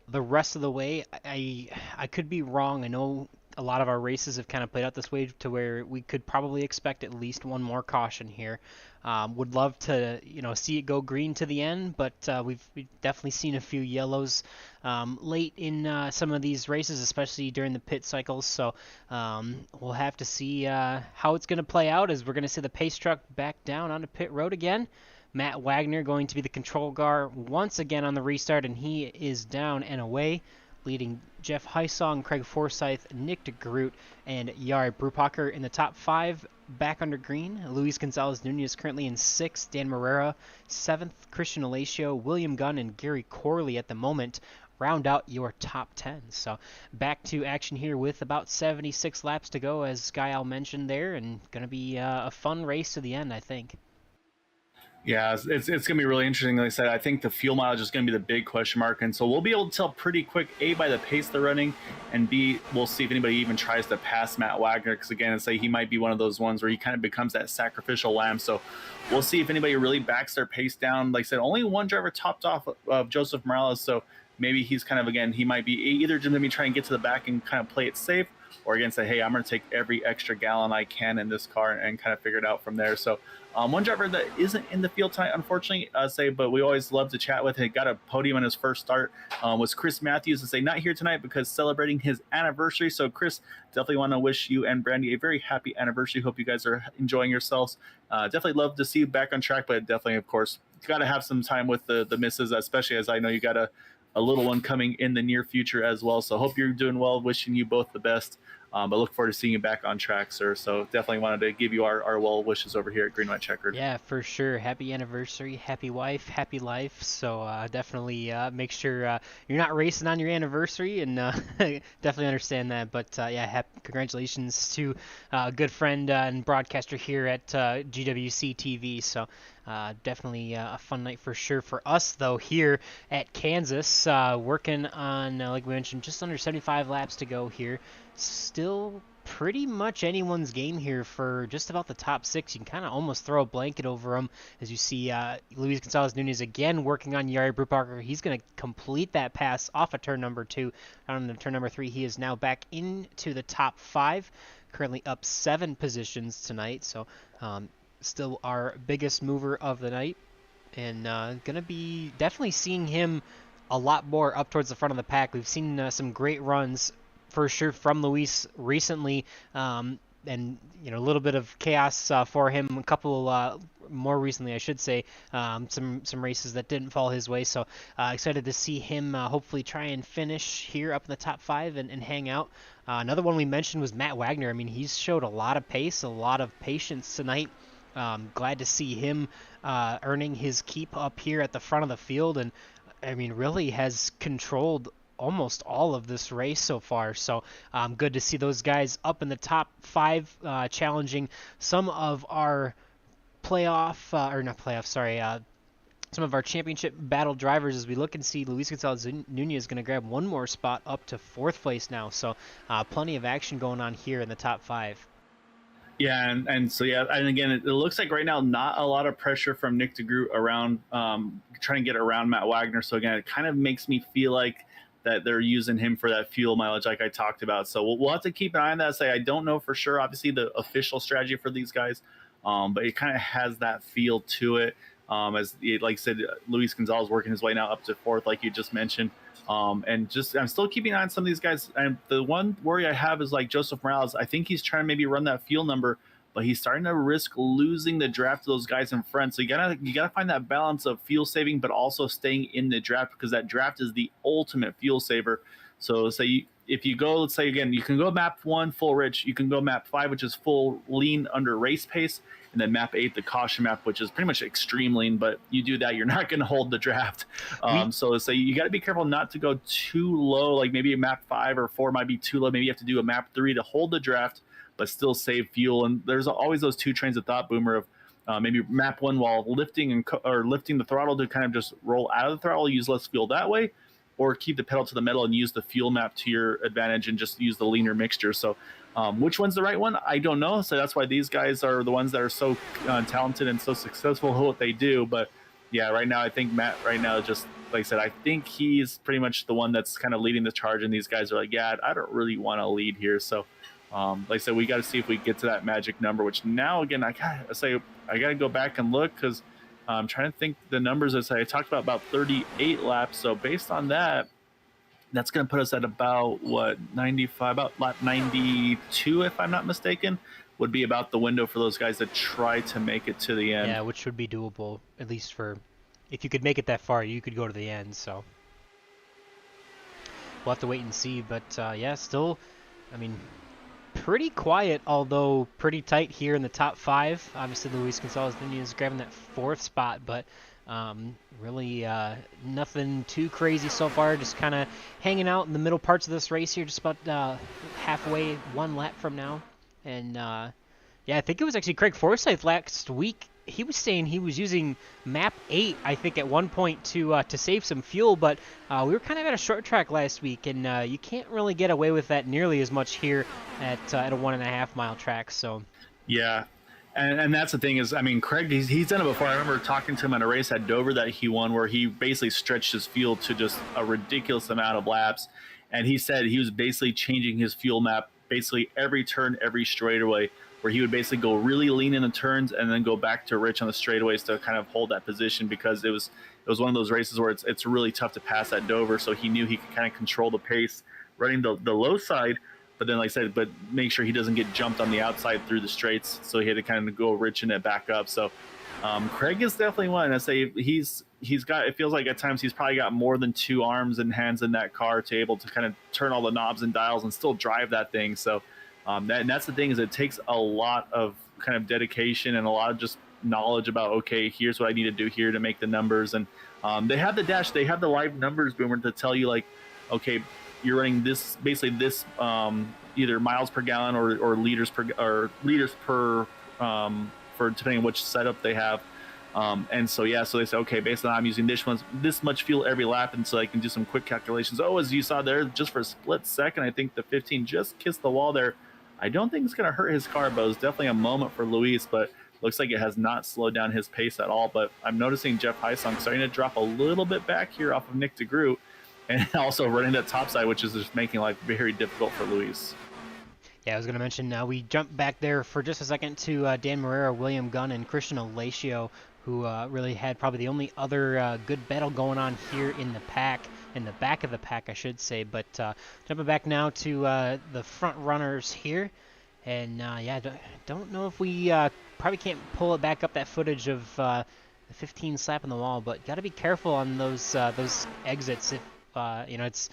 the rest of the way. I could be wrong. I know a lot of our races have kind of played out this way to where we could probably expect at least one more caution here. Would love to, see it go green to the end, but we've definitely seen a few yellows late in some of these races, especially during the pit cycles. So we'll have to see how it's going to play out, as we're going to see the pace truck back down onto pit road again. Matt Wagner going to be the control car once again on the restart, and he is down and away, leading Jeff Heisong, Craig Forsyth, Nick DeGroot, and Jari Brupacher in the top 5 back under green. Luis Gonzalez Nunez currently in 6th, Dan Morera 7th, Christian Alacio, William Gunn, and Gary Corley at the moment round out your top 10. So back to action here with about 76 laps to go, as Sky Al mentioned there, and going to be a fun race to the end, I think. Yeah, it's going to be really interesting. Like I said, I think the fuel mileage is going to be the big question mark. And so we'll be able to tell pretty quick, A, by the pace they're running, and B, we'll see if anybody even tries to pass Matt Wagner. Because again, it's like he might be one of those ones where he kind of becomes that sacrificial lamb. So we'll see if anybody really backs their pace down. Like I said, only one driver topped off of Joseph Morales. So maybe he's kind of, again, he might be either going to be trying to get to the back and kind of play it safe, or again say, hey, I'm going to take every extra gallon I can in this car and kind of figure it out from there. So one driver that isn't in the field tonight, unfortunately, but we always love to chat with, he got a podium in his first start, was Chris Matthews. To say not here tonight because celebrating his anniversary. So Chris, definitely want to wish you and Brandy a very happy anniversary. Hope you guys are enjoying yourselves. Definitely love to see you back on track, but definitely, of course, you got to have some time with the misses, especially as I know you got a little one coming in the near future as well. So hope you're doing well. Wishing you both the best. But look forward to seeing you back on track, sir. So definitely wanted to give you our well wishes over here at Green White Checkered. Yeah, for sure. Happy anniversary, happy wife, happy life. So definitely make sure you're not racing on your anniversary, and definitely understand that. But yeah, congratulations to a good friend and broadcaster here at GWC TV. So definitely a fun night for sure for us, though, here at Kansas, working on, like we mentioned, just under 75 laps to go here. Still pretty much anyone's game here for just about the top 6. You can kind of almost throw a blanket over them, as you see Luis Gonzalez Nunez again working on Jari Brupacher. He's going to complete that pass off of turn number 2. On to turn number 3, he is now back into the top 5, currently up 7 positions tonight. So still our biggest mover of the night, and going to be definitely seeing him a lot more up towards the front of the pack. We've seen some great runs for sure from Luis recently, and a little bit of chaos for him a couple more recently, I should say, some races that didn't fall his way. So excited to see him hopefully try and finish here up in the top 5 and hang out. Another one we mentioned was Matt Wagner. I mean, he's showed a lot of pace, a lot of patience tonight. Glad to see him earning his keep up here at the front of the field, and I mean really has controlled almost all of this race so far. So good to see those guys up in the top 5, challenging some of our some of our championship battle drivers, as we look and see Luis Gonzalez Nunez is going to grab one more spot up to 4th place now. So plenty of action going on here in the top 5. Yeah, and so yeah, and again, it looks like right now not a lot of pressure from Nick DeGroot around trying to get around Matt Wagner. So again, it kind of makes me feel like that they're using him for that fuel mileage like I talked about. So we'll have to keep an eye on that. I don't know for sure, obviously, the official strategy for these guys, but it kind of has that feel to it. Like I said, Luis Gonzalez working his way now up to 4th, like you just mentioned. And just I'm still keeping an eye on some of these guys. And the one worry I have is like Joseph Morales. I think he's trying to maybe run that fuel number, but he's starting to risk losing the draft to those guys in front. So you gotta find that balance of fuel saving, but also staying in the draft, because that draft is the ultimate fuel saver. So if you go, let's say again, you can go map 1 full rich, you can go map 5, which is full lean under race pace, and then map 8, the caution map, which is pretty much extreme lean. But you do that, you're not going to hold the draft. So you got to be careful not to go too low. Like maybe a map 5 or 4 might be too low. Maybe you have to do a map 3 to hold the draft, but still save fuel. And there's always those 2 trains of thought, Boomer, of maybe map 1 while lifting lifting the throttle to kind of just roll out of the throttle, use less fuel that way, or keep the pedal to the metal and use the fuel map to your advantage and just use the leaner mixture. So which one's the right one? I don't know. So that's why these guys are the ones that are so talented and so successful at what they do. But yeah, right now I think Matt right now just like I said, I think he's pretty much the one that's kind of leading the charge, and these guys are like, yeah, I don't really want to lead here. So, like I said, we got to see if we get to that magic number. Which now again, I gotta go back and look because I'm trying to think the numbers. As I talked about 38 laps. So based on that, that's going to put us at about what 95, about lap 92, if I'm not mistaken, would be about the window for those guys that try to make it to the end. Yeah, which would be doable, at least for if you could make it that far, you could go to the end. So we'll have to wait and see. But yeah, still, I mean, pretty quiet, although pretty tight here in the top 5. Obviously, Luis Gonzalez is grabbing that 4th spot, but really nothing too crazy so far. Just kind of hanging out in the middle parts of this race here, just about halfway, 1 lap from now. And yeah, I think it was actually Craig Forsyth last week. He was saying he was using map 8, I think, at one point to save some fuel, but we were kind of at a short track last week, and you can't really get away with that nearly as much here at a 1.5 mile track. So yeah, and that's the thing is, I mean, Craig, he's done it before. I remember talking to him at a race at Dover that he won, where he basically stretched his fuel to just a ridiculous amount of laps, and he said he was basically changing his fuel map basically every turn, every straightaway, where he would basically go really lean in the turns and then go back to rich on the straightaways to kind of hold that position, because it was one of those races where it's really tough to pass at Dover. So he knew he could kind of control the pace running the low side, but then like I said, but make sure he doesn't get jumped on the outside through the straights. So he had to kind of go rich in it back up. So Craig is definitely one. I say he's got, it feels like at times he's probably got more than 2 arms and hands in that car to able to kind of turn all the knobs and dials and still drive that thing. So and that's the thing, is it takes a lot of kind of dedication and a lot of just knowledge about, okay, here's what I need to do here to make the numbers. And they have the dash, they have the live numbers, Boomer, to tell you like, okay, you're running this, basically this either miles per gallon or liters per for depending on which setup they have. And so yeah, so they say, okay, based on I'm using this much fuel every lap, and so I can do some quick calculations. Oh, as you saw there, just for a split second, I think the 15 just kissed the wall there. I don't think it's going to hurt his car, but it was definitely a moment for Luis, but looks like it has not slowed down his pace at all. But I'm noticing Jeff Heisong starting to drop a little bit back here off of Nick DeGroot, and also running that top side, which is just making life very difficult for Luis. Yeah, I was going to mention, we jumped back there for just a second to Dan Marrero, William Gunn, and Christian Alacio, who really had probably the only other good battle going on here in the pack, in the back of the pack, I should say. But jumping back now to the front runners here. And yeah, don't know if we probably can't pull it back up, that footage of the 15 slapping the wall, but got to be careful on those exits. If you know, it's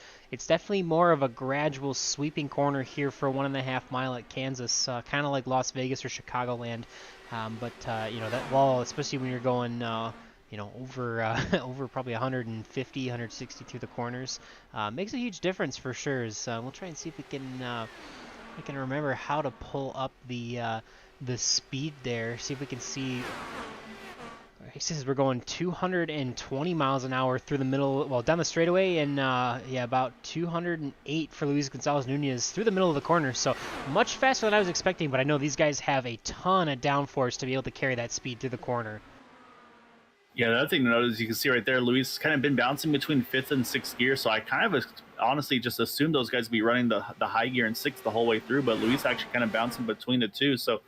definitely more of a gradual sweeping corner here for 1.5 mile at Kansas, kind of like Las Vegas or Chicagoland. But you know, that wall, especially when you're going you know, over over probably 150, 160 through the corners, makes a huge difference for sure. We'll try and see if we can remember how to pull up the speed there. See if we can see. He says we're going 220 miles an hour through the middle, well, down the straightaway, and yeah, about 208 for Luis Gonzalez Nunez through the middle of the corner. So much faster than I was expecting, but I know these guys have a ton of downforce to be able to carry that speed through the corner. Yeah, the other thing to note is you can see right there, Luis has kind of been bouncing between 5th and 6th gear. So I kind of honestly just assumed those guys would be running the high gear in 6th the whole way through, but Luis actually kind of bouncing between the two. So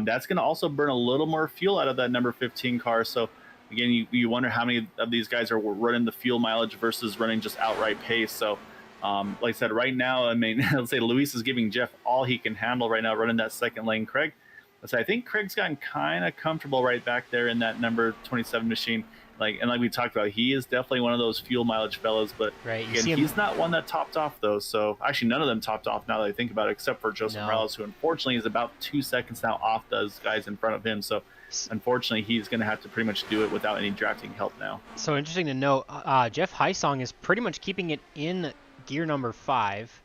that's going to also burn a little more fuel out of that number 15 car. So again, you wonder how many of these guys are running the fuel mileage versus running just outright pace. So like I said, right now, I mean, let's say Luis is giving Jeff all he can handle right now, running that second lane. Craig, let's say I think Craig's gotten kind of comfortable right back there in that number 27 machine. Like we talked about, he is definitely one of those fuel mileage fellows, but right, again, he's not one that topped off though. So actually none of them topped off now that I think about it, except for Joseph Morales, who unfortunately is about 2 seconds now off those guys in front of him. So unfortunately he's going to have to pretty much do it without any drafting help now. So interesting to note, Jeff Heisong is pretty much keeping it in gear number 5.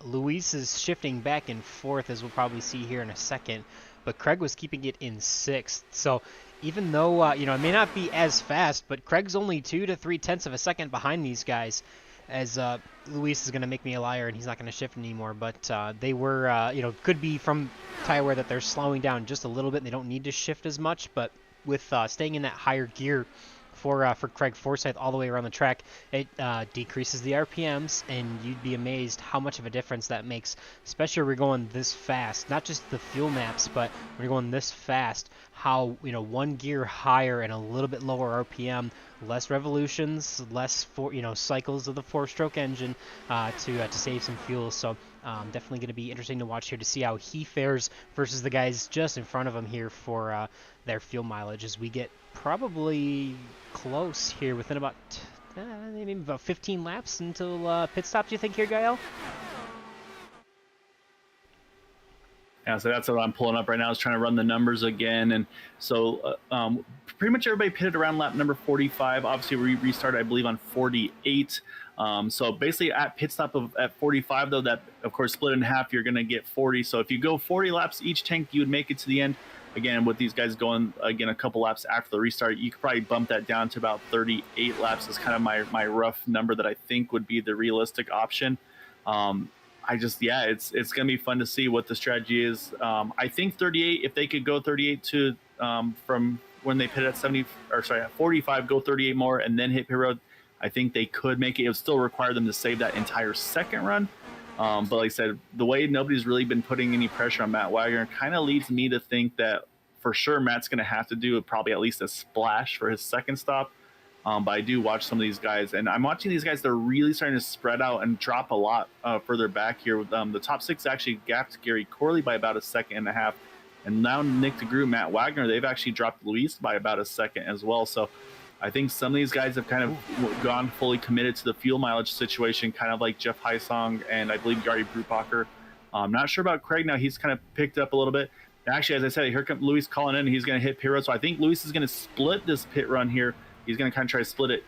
Luis is shifting back and forth, as we'll probably see here in a second, but Craig was keeping it in 6th. So even though, you know, it may not be as fast, but Craig's only 2 to 3/10 of a second behind these guys, as Luis is going to make me a liar and he's not going to shift anymore. But they were, you know, could be from tire wear that they're slowing down just a little bit and they don't need to shift as much. But with staying in that higher gear, for Craig Forsyth all the way around the track. It decreases the RPMs, and you'd be amazed how much of a difference that makes, especially when we're going this fast. Not just the fuel maps, but when you're going this fast, how, you know, one gear higher and a little bit lower RPM, less revolutions, less cycles of the 4-stroke engine to save some fuel. So definitely going to be interesting to watch here to see how he fares versus the guys just in front of him here for their fuel mileage, as we get probably close here within about maybe about 15 laps until pit stops. You think here, Gael? Yeah, so that's what I'm pulling up right now, is trying to run the numbers again. And so pretty much everybody pitted around lap number 45. Obviously, we restarted, I believe, on 48. So basically at pit stop at 45, though, that, of course, split in half, you're going to get 40. So if you go 40 laps each tank, you would make it to the end. Again, with these guys going, again, a couple laps after the restart, you could probably bump that down to about 38 laps is kind of my rough number that I think would be the realistic option. It's going to be fun to see what the strategy is. I think 38, if they could go 38 to from when they pit at 45, go 38 more and then hit pit road, I think they could make it. It would still require them to save that entire second run. But like I said, the way nobody's really been putting any pressure on Matt Wagner kind of leads me to think that for sure Matt's going to have to do probably at least a splash for his second stop. But I do watch some of these guys, and I'm watching these guys. They're really starting to spread out and drop a lot further back here. With the top six actually gapped Gary Corley by about a second and a half. And now Nick DeGroot, Matt Wagner, they've actually dropped Luis by about a second as well. So I think some of these guys have kind of gone fully committed to the fuel mileage situation, kind of like Jeff Heisong and I believe Yari Brubacher. I'm not sure about Craig now. He's kind of picked up a little bit. Actually, as I said, here comes Luis calling in. He's going to hit pit road. So I think Luis is going to split this pit run here. He's going to kind of try to split it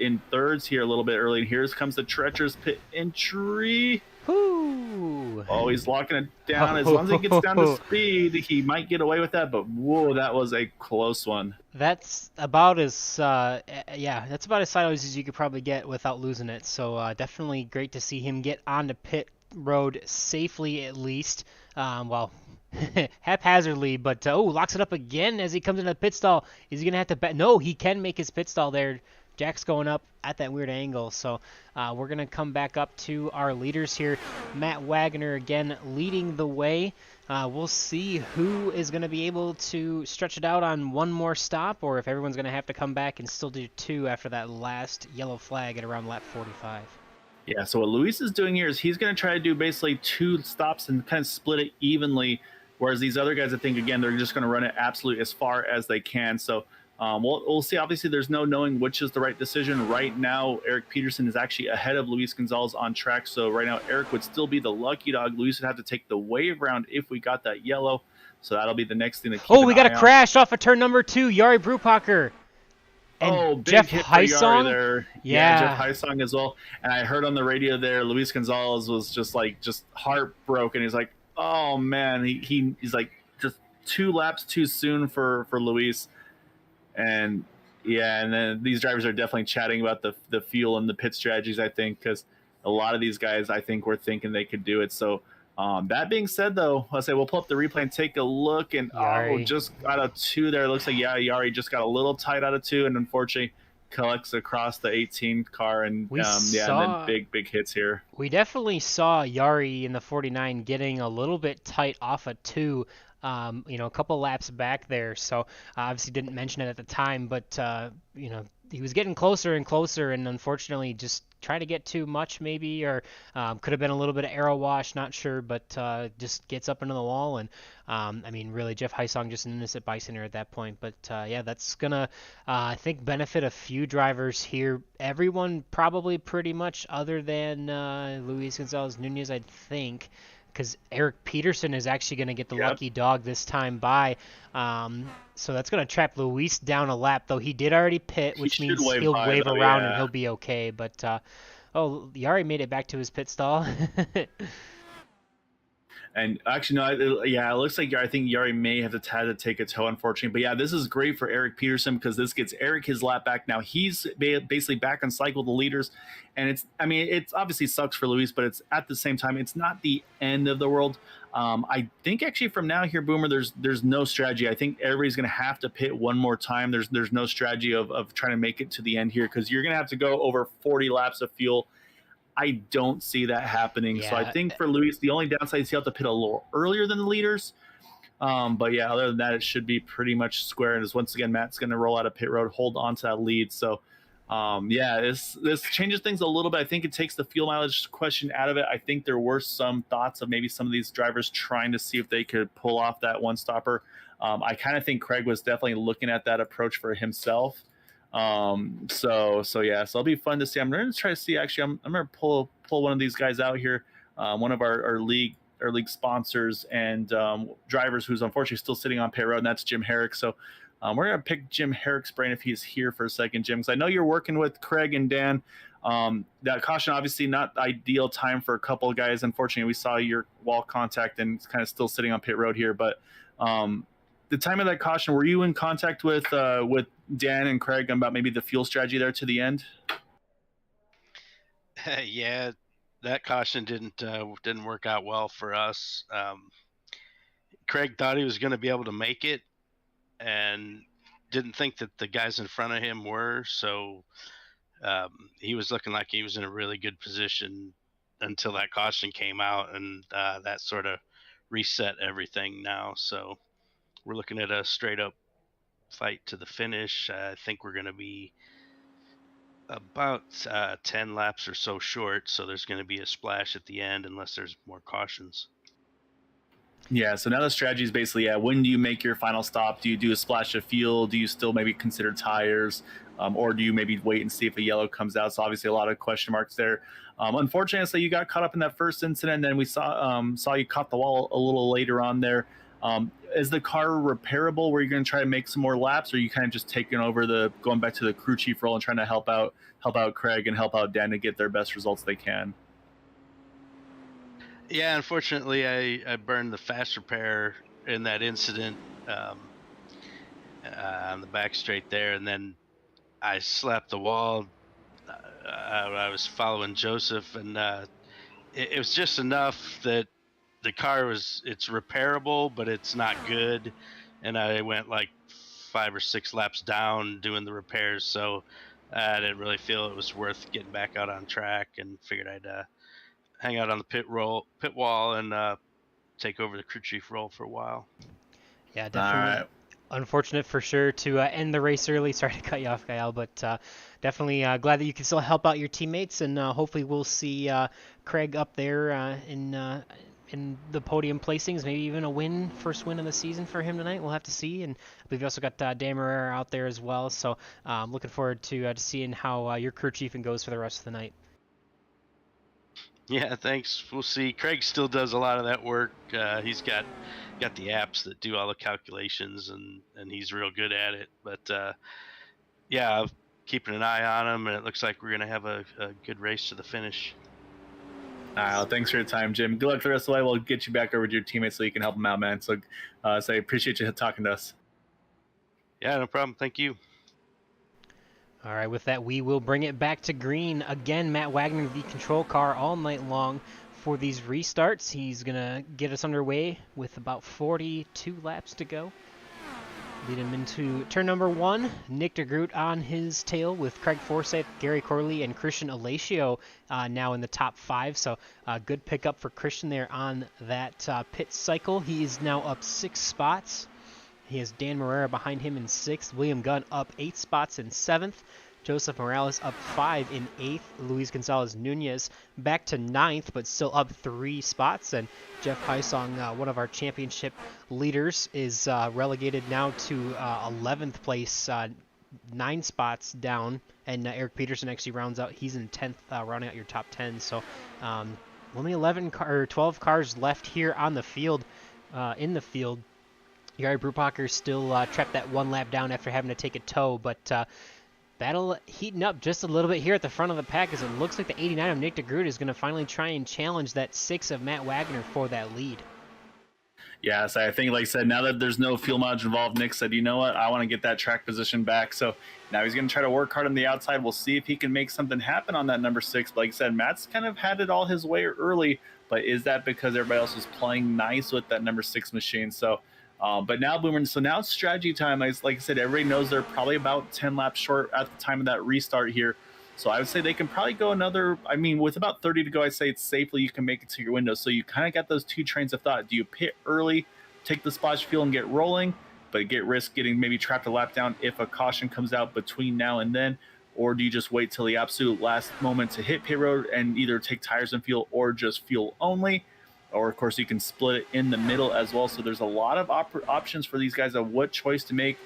in thirds here a little bit early. And here comes the treacherous pit entry. Woo! Oh, he's locking it down. As long as he gets down to speed, he might get away with that. But whoa, that was a close one. That's about as that's about as sideways as you could probably get without losing it. So definitely great to see him get onto pit road safely, at least. Haphazardly, but locks it up again as he comes into the pit stall. Is he gonna have to No, he can make his pit stall there. Jack's going up at that weird angle, so we're going to come back up to our leaders here. Matt Wagner again leading the way. We'll see who is going to be able to stretch it out on one more stop, or if everyone's going to have to come back and still do two after that last yellow flag at around lap 45. Yeah, so what Luis is doing here is he's going to try to do basically two stops and kind of split it evenly, whereas these other guys, I think, again, they're just going to run it absolutely as far as they can. So we'll see. Obviously, there's no knowing which is the right decision. Right now, Eric Peterson is actually ahead of Luis Gonzalez on track. So right now, Eric would still be the lucky dog. Luis would have to take the wave round if we got that yellow. So that'll be the next thing to keep we got a crash off of turn number 2. Yari Brubacher. And big Jeff hit Heisong there. Yeah, Jeff Heisong as well. And I heard on the radio there, Luis Gonzalez was just heartbroken. He's like, oh man, he's like just 2 laps too soon for Luis. And then these drivers are definitely chatting about the fuel and the pit strategies, I think, because a lot of these guys, I think, were thinking they could do it. So that being said, though, I'll say we'll pull up the replay and take a look. And just got a 2 there. It looks like, Yari just got a little tight out of 2, and unfortunately collects across the 18 car. And and then big hits here. We definitely saw Yari in the 49 getting a little bit tight off of 2. A couple laps back there, so obviously didn't mention it at the time, but he was getting closer and closer, and unfortunately just tried to get too much maybe, or could have been a little bit of aero wash, not sure, but just gets up into the wall. And really Jeff Heisong just an innocent bystander at that point. But that's gonna I think benefit a few drivers here, everyone probably pretty much other than Luis Gonzalez Nunez, I think, because Eric Peterson is actually going to get the lucky dog this time by. So that's going to trap Luis down a lap, though he did already pit, which means he'll wave around and he'll be okay. But, Yari made it back to his pit stall. And actually, no, yeah, it looks like I think Yari may have had to take a tow, unfortunately. But yeah, this is great for Eric Peterson because this gets Eric his lap back. Now he's basically back on cycle the leaders, and I mean, it's obviously sucks for Luis, but it's at the same time, it's not the end of the world. I think actually from now here, Boomer, there's no strategy. I think everybody's going to have to pit one more time. There's no strategy of trying to make it to the end here because you're going to have to go over 40 laps of fuel. I don't see that happening. So I Yeah, think for Luis, the only downside is he'll have to pit a little earlier than the leaders. But yeah, other than that, it should be pretty much square. And as once again, Matt's going to roll out of pit road, hold on to that lead. So yeah, this changes things a little bit. I think it takes the fuel mileage question out of it. I think there were some thoughts of maybe some of these drivers trying to see if they could pull off that one stopper. I kind of think Craig was definitely looking at that approach for himself. So yeah, so it'll be fun to see. I'm going to try to see, actually, I'm going to pull one of these guys out here. One of our league sponsors and drivers who's unfortunately still sitting on pit road, and that's Jim Herrick. So we're going to pick Jim Herrick's brain if he's here for a second, Jim, because I know you're working with Craig and Dan. That caution, obviously not ideal time for a couple of guys. Unfortunately, we saw your wall contact and it's kind of still sitting on pit road here, but the time of that caution, were you in contact with Dan and Craig about maybe the fuel strategy there to the end? Yeah, that caution didn't work out well for us. Craig thought he was going to be able to make it, and didn't think that the guys in front of him were. So he was looking like he was in a really good position until that caution came out, and that sort of reset everything now. So we're looking at a straight up fight to the finish. I think we're going to be about 10 laps or so short, so there's going to be a splash at the end unless there's more cautions. Yeah, so now the strategy is basically, when do you make your final stop? Do you do a splash of fuel? Do you still maybe consider tires? Or do you maybe wait and see if a yellow comes out? So obviously a lot of question marks there. Unfortunately, you got caught up in that first incident, and then we saw you caught the wall a little later on there. Is the car repairable? Were you going to try to make some more laps, or are you kind of just taking over going back to the crew chief role and trying to help out Craig and help out Dan to get their best results they can? Yeah, unfortunately, I burned the fast repair in that incident on the back straight there, and then I slapped the wall. I was following Joseph, and it was just enough that the car it's repairable, but it's not good. And I went like 5 or 6 laps down doing the repairs, so I didn't really feel it was worth getting back out on track, and figured I'd hang out on the pit wall and take over the crew chief role for a while. Yeah, definitely. Unfortunate for sure to end the race early. Sorry to cut you off, Gael, but definitely glad that you can still help out your teammates, and hopefully we'll see Craig up there in the podium placings, maybe even a first win of the season for him tonight. We'll have to see. And I believe you also got Dan Marrera out there as well. So looking forward to seeing how your crew chiefing goes for the rest of the night. Yeah, thanks. We'll see. Craig still does a lot of that work. He's got the apps that do all the calculations, and he's real good at it. But yeah, I'm keeping an eye on him, and it looks like we're going to have a good race to the finish. Thanks for your time, Jim. Good luck for the rest of the way. We'll get you back over to your teammates so you can help them out, man. So I appreciate you talking to us. Yeah, no problem. Thank you. All right, with that, we will bring it back to green. Again, Matt Wagner, the control car all night long for these restarts. He's going to get us underway with about 42 laps to go. Lead him into turn number 1. Nick DeGroot on his tail with Craig Forsyth, Gary Corley, and Christian Alacio now in the top 5. So good pickup for Christian there on that pit cycle. He is now up 6 spots. He has Dan Marrera behind him in 6th. William Gunn up 8 spots in 7th. Joseph Morales up 5 in 8th. Luis Gonzalez Nunez back to 9th, but still up 3 spots. And Jeff Heisong, one of our championship leaders, is relegated now to 11th place, 9 spots down. And Eric Peterson actually rounds out. He's in 10th, rounding out your top 10. So only 12 cars left here on the field, in the field. Jari Brubacher still trapped that 1 lap down after having to take a tow, but battle heating up just a little bit here at the front of the pack, as it looks like the 89 of Nick DeGroot is going to finally try and challenge that 6 of Matt Wagner for that lead. Yeah, so I think, like I said, now that there's no fuel mileage involved, Nick said, you know what, I want to get that track position back. So now he's going to try to work hard on the outside. We'll see if he can make something happen on that number 6. But like I said, Matt's kind of had it all his way early, but is that because everybody else was playing nice with that number 6 machine? So, but now Boomer, so now it's strategy time. Like I said, everybody knows they're probably about 10 laps short at the time of that restart here. So I would say they can probably go another, I mean, with about 30 to go, I'd say it's safely you can make it to your window. So you kind of got those two trains of thought. Do you pit early, take the splash fuel and get rolling, but risk getting maybe trapped a lap down if a caution comes out between now and then? Or do you just wait till the absolute last moment to hit pit road and either take tires and fuel or just fuel only? Or, of course, you can split it in the middle as well. So there's a lot of options for these guys of what choice to make.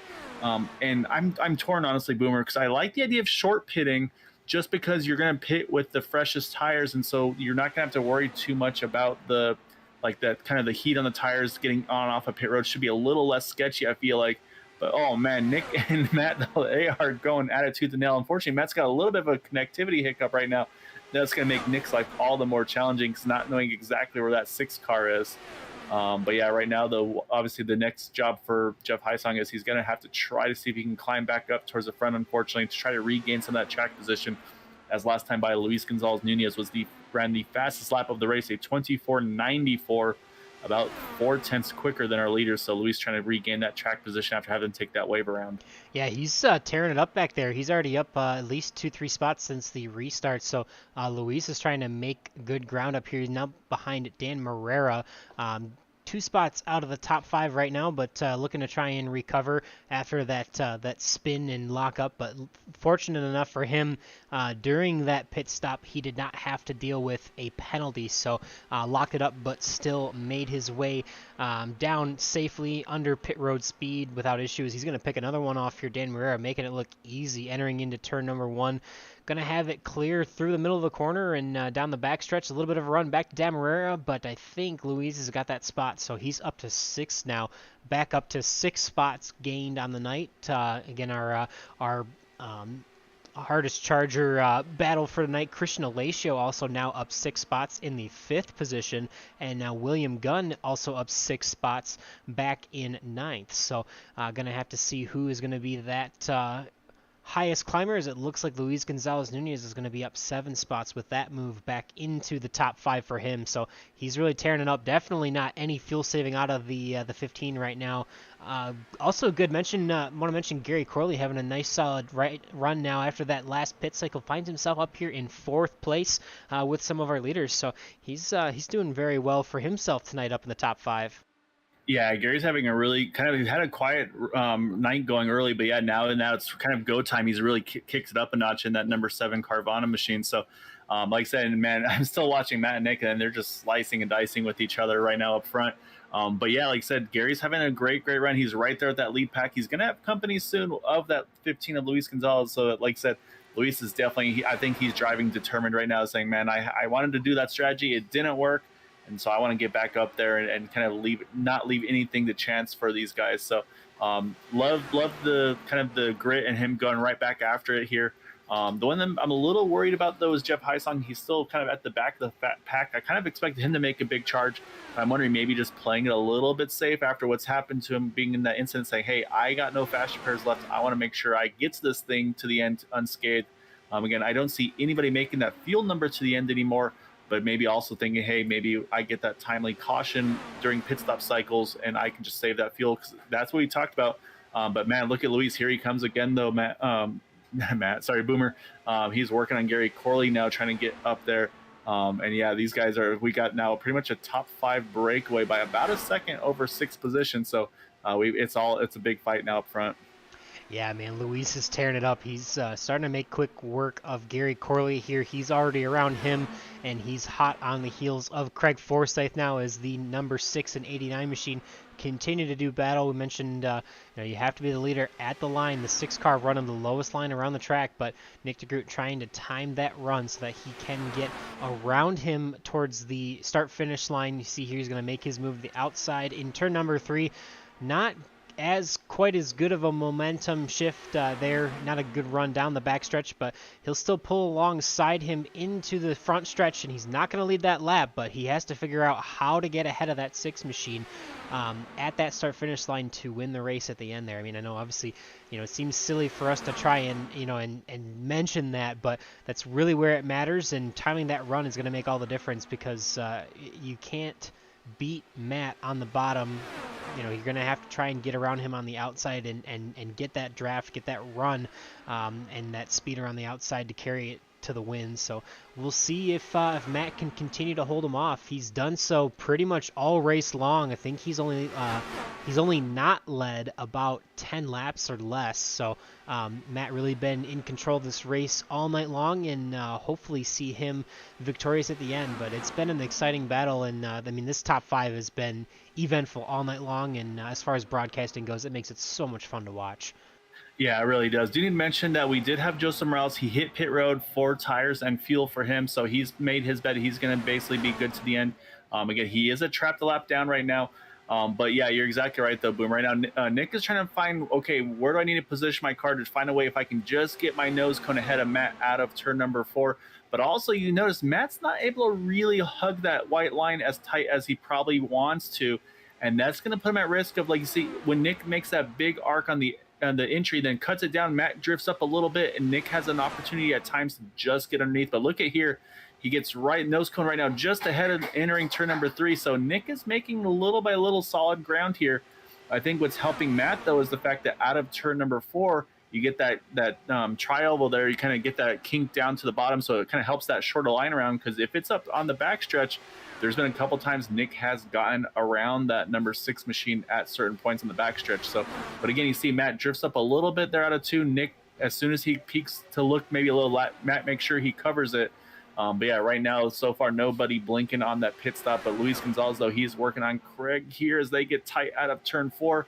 And I'm torn, honestly, Boomer, because I like the idea of short pitting, just because you're going to pit with the freshest tires, and so you're not going to have to worry too much about the kind of the heat on the tires getting on and off a pit road. Should be a little less sketchy, I feel like. But oh man, Nick and Matt, they are going at it tooth and nail. Unfortunately, Matt's got a little bit of a connectivity hiccup right now. That's going to make Nick's life all the more challenging, because not knowing exactly where that 6 car is. But yeah, right now, though, obviously the next job for Jeff Heisong is he's going to have to try to see if he can climb back up towards the front, unfortunately, to try to regain some of that track position. As last time by Luis Gonzalez Nunez ran the fastest lap of the race, a 24.94, about 4/10 quicker than our leaders. So Luis trying to regain that track position after having to take that wave around. Yeah, he's tearing it up back there. He's already up at least 2-3 spots since the restart. So Luis is trying to make good ground up here. He's now behind Dan Marrera. 2 spots out of the top 5 right now, but looking to try and recover after that spin and lock up. But fortunate enough for him, during that pit stop, he did not have to deal with a penalty, so locked it up, but still made his way down safely under pit road speed without issues. He's going to pick another one off here, Dan Marrera, making it look easy, entering into turn number 1. Going to have it clear through the middle of the corner and down the backstretch. A little bit of a run back to Damarera, but I think Luis has got that spot, so he's up to 6 now. Back up to 6 spots gained on the night. Again, our hardest charger battle for the night. Christian Alacio also now up 6 spots in the 5th position, and now William Gunn also up 6 spots back in 9th. So going to have to see who is going to be that highest climber, as it looks like Luis Gonzalez Nunez is going to be up 7 spots with that move back into the top 5 for him. So he's really tearing it up. Definitely not any fuel saving out of the 15 right now. Also good mention, want to mention Gary Corley having a nice solid run now after that last pit cycle. Finds himself up here in 4th place with some of our leaders. So he's doing very well for himself tonight up in the top 5. Yeah, Gary's having a really he had a quiet night going early, but yeah, now it's kind of go time. He's really kicked it up a notch in that number 7 Carvana machine. So, like I said, man, I'm still watching Matt and Nick, and they're just slicing and dicing with each other right now up front. But yeah, like I said, Gary's having a great run. He's right there at that lead pack. He's going to have company soon of that 15 of Luis Gonzalez. So, like I said, Luis is definitely, I think he's driving determined right now, saying, man, I wanted to do that strategy. It didn't work. And so I want to get back up there and kind of not leave anything to chance for these guys. So love the kind of the grit and him going right back after it here. The one that I'm a little worried about, though, is Jeff Heisong. He's still kind of at the back of the pack. I kind of expected him to make a big charge. I'm wondering maybe just playing it a little bit safe after what's happened to him being in that incident, saying, hey, I got no fast repairs left. I want to make sure I get to this thing to the end unscathed. Again, I don't see anybody making that field number to the end anymore. But maybe also thinking, hey, maybe I get that timely caution during pit stop cycles and I can just save that fuel, because that's what we talked about. But man, look at Luis. Here he comes again, though, Boomer. He's working on Gary Corley now, trying to get up there. And yeah, these guys we got now pretty much a top 5 breakaway by about a second over 6th position. So it's a big fight now up front. Yeah, man, Luis is tearing it up. He's starting to make quick work of Gary Corley here. He's already around him, and he's hot on the heels of Craig Forsyth now as the number 6 and 89 machine continue to do battle. We mentioned you have to be the leader at the line. The 6 car running the lowest line around the track, but Nick DeGroot trying to time that run so that he can get around him towards the start-finish line. You see here he's going to make his move to the outside in turn number 3. Not as quite as good of a momentum shift there. Not a good run down the backstretch, but he'll still pull alongside him into the front stretch, and he's not going to lead that lap, but he has to figure out how to get ahead of that 6 machine at that start-finish line to win the race at the end there. I mean, I know obviously, it seems silly for us to try and, and mention that, but that's really where it matters, and timing that run is going to make all the difference, because you can't beat Matt on the bottom. You're going to have to try and get around him on the outside and get that draft, get that run, and that speed around the outside to carry it to the win. So we'll see if Matt can continue to hold him off. He's done so pretty much all race long. I think he's only not led about 10 laps or less. So Matt really been in control of this race all night long, and hopefully see him victorious at the end. But it's been an exciting battle, and I mean, this top 5 has been eventful all night long, and as far as broadcasting goes, it makes it so much fun to watch. Yeah, it really does. Do need to mention that we did have Joseph Morales. He hit pit road, 4 tires and fuel for him, so he's made his bet. He's going to basically be good to the end. Again, he is a trap the lap down right now. But yeah, you're exactly right, though, Boom. Right now, Nick is trying to find, okay, where do I need to position my car to find a way if I can just get my nose cone ahead of Matt out of turn number 4. But also, you notice Matt's not able to really hug that white line as tight as he probably wants to. And that's going to put him at risk of, like, you see, when Nick makes that big arc on the entry, then cuts it down, Matt drifts up a little bit, and Nick has an opportunity at times to just get underneath. But look at here, he gets right nose cone right now, just ahead of entering turn number 3. So Nick is making little by little solid ground here. I think what's helping Matt, though, is the fact that out of turn number 4, you get that tri-oval there. You kind of get that kink down to the bottom, so it kind of helps that shorter line around, because if it's up on the backstretch, there's been a couple times Nick has gotten around that number 6 machine at certain points on the backstretch. So, but again, you see Matt drifts up a little bit there out of 2. Nick, as soon as he peaks to look maybe a little, Matt makes sure he covers it. But yeah, right now, so far, nobody blinking on that pit stop. But Luis Gonzalez, though, he's working on Craig here as they get tight out of turn 4.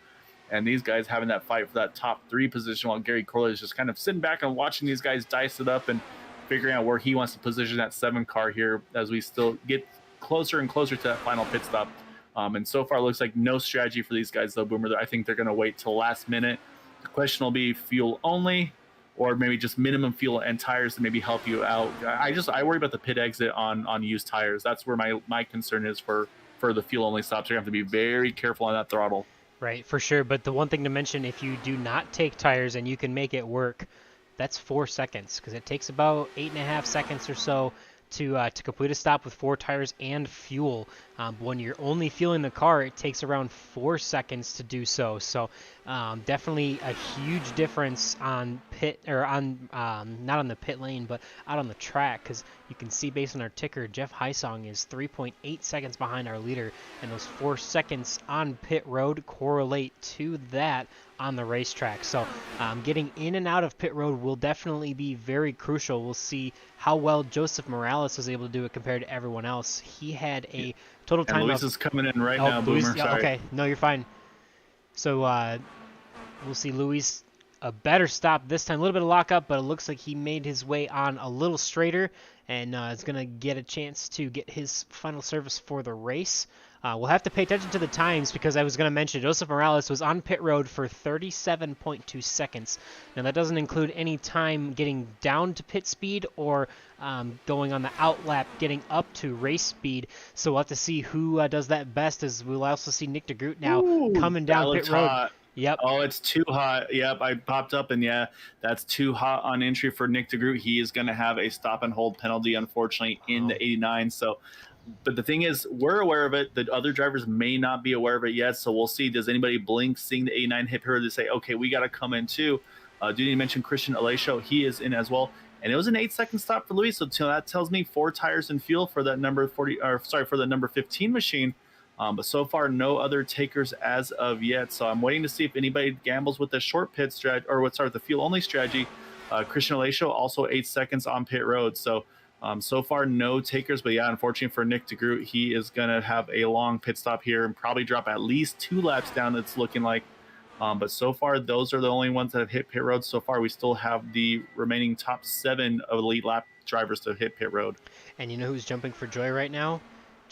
And these guys having that fight for that top 3 position, while Gary Crowley is just kind of sitting back and watching these guys dice it up and figuring out where he wants to position that 7 car here as we still get closer and closer to that final pit stop. And so far, it looks like no strategy for these guys, though, Boomer. I think they're going to wait till last minute. The question will be fuel only, or maybe just minimum fuel and tires to maybe help you out. I worry about the pit exit on used tires. That's where my concern is for the fuel only stops. You're going to have to be very careful on that throttle. Right, for sure. But the one thing to mention, if you do not take tires and you can make it work, that's 4 seconds, because it takes about 8.5 seconds or so to complete a stop with 4 tires and fuel. When you're only fueling the car, it takes around 4 seconds to do so. So definitely a huge difference on pit, or on not on the pit lane, but out on the track, because you can see based on our ticker, Jeff Heisong is 3.8 seconds behind our leader, and those 4 seconds on pit road correlate to that on the racetrack. So getting in and out of pit road will definitely be very crucial. We'll see how well Joseph Morales was able to do it compared to everyone else. He had a total time. And Luis is coming in right now, Luis, Boomer. Sorry. Okay, no, you're fine. So we'll see Luis a better stop this time. A little bit of lockup, but it looks like he made his way on a little straighter, and is going to get a chance to get his final service for the race. We'll have to pay attention to the times, because I was going to mention Joseph Morales was on pit road for 37.2 seconds. Now, that doesn't include any time getting down to pit speed or going on the out lap, getting up to race speed. So we'll have to see who does that best, as we'll also see Nick DeGroot now coming down pit road. Hot. Yep. Oh, it's too hot. Yep, I popped up, and yeah, that's too hot on entry for Nick DeGroot. He is going to have a stop and hold penalty, unfortunately, in the 89. So, but the thing is, we're aware of it. The other drivers may not be aware of it yet, so we'll see. Does anybody blink seeing the 89 hit her to say, okay, we got to come in too? Do you mention Christian Alesio? He is in as well. And it was an 8-second stop for Luis, so that tells me 4 tires and fuel for that number 40, or sorry, for the number 15 machine. But so far, no other takers as of yet. So I'm waiting to see if anybody gambles with the short pit strategy, or the fuel only strategy. Christian Alesio also 8 seconds on pit road. So so far, no takers. But yeah, unfortunately for Nick DeGroot, he is going to have a long pit stop here and probably drop at least 2 laps down, it's looking like. But so far, those are the only ones that have hit pit road so far. We still have the remaining top 7 of elite lap drivers to hit pit road. And you know who's jumping for joy right now?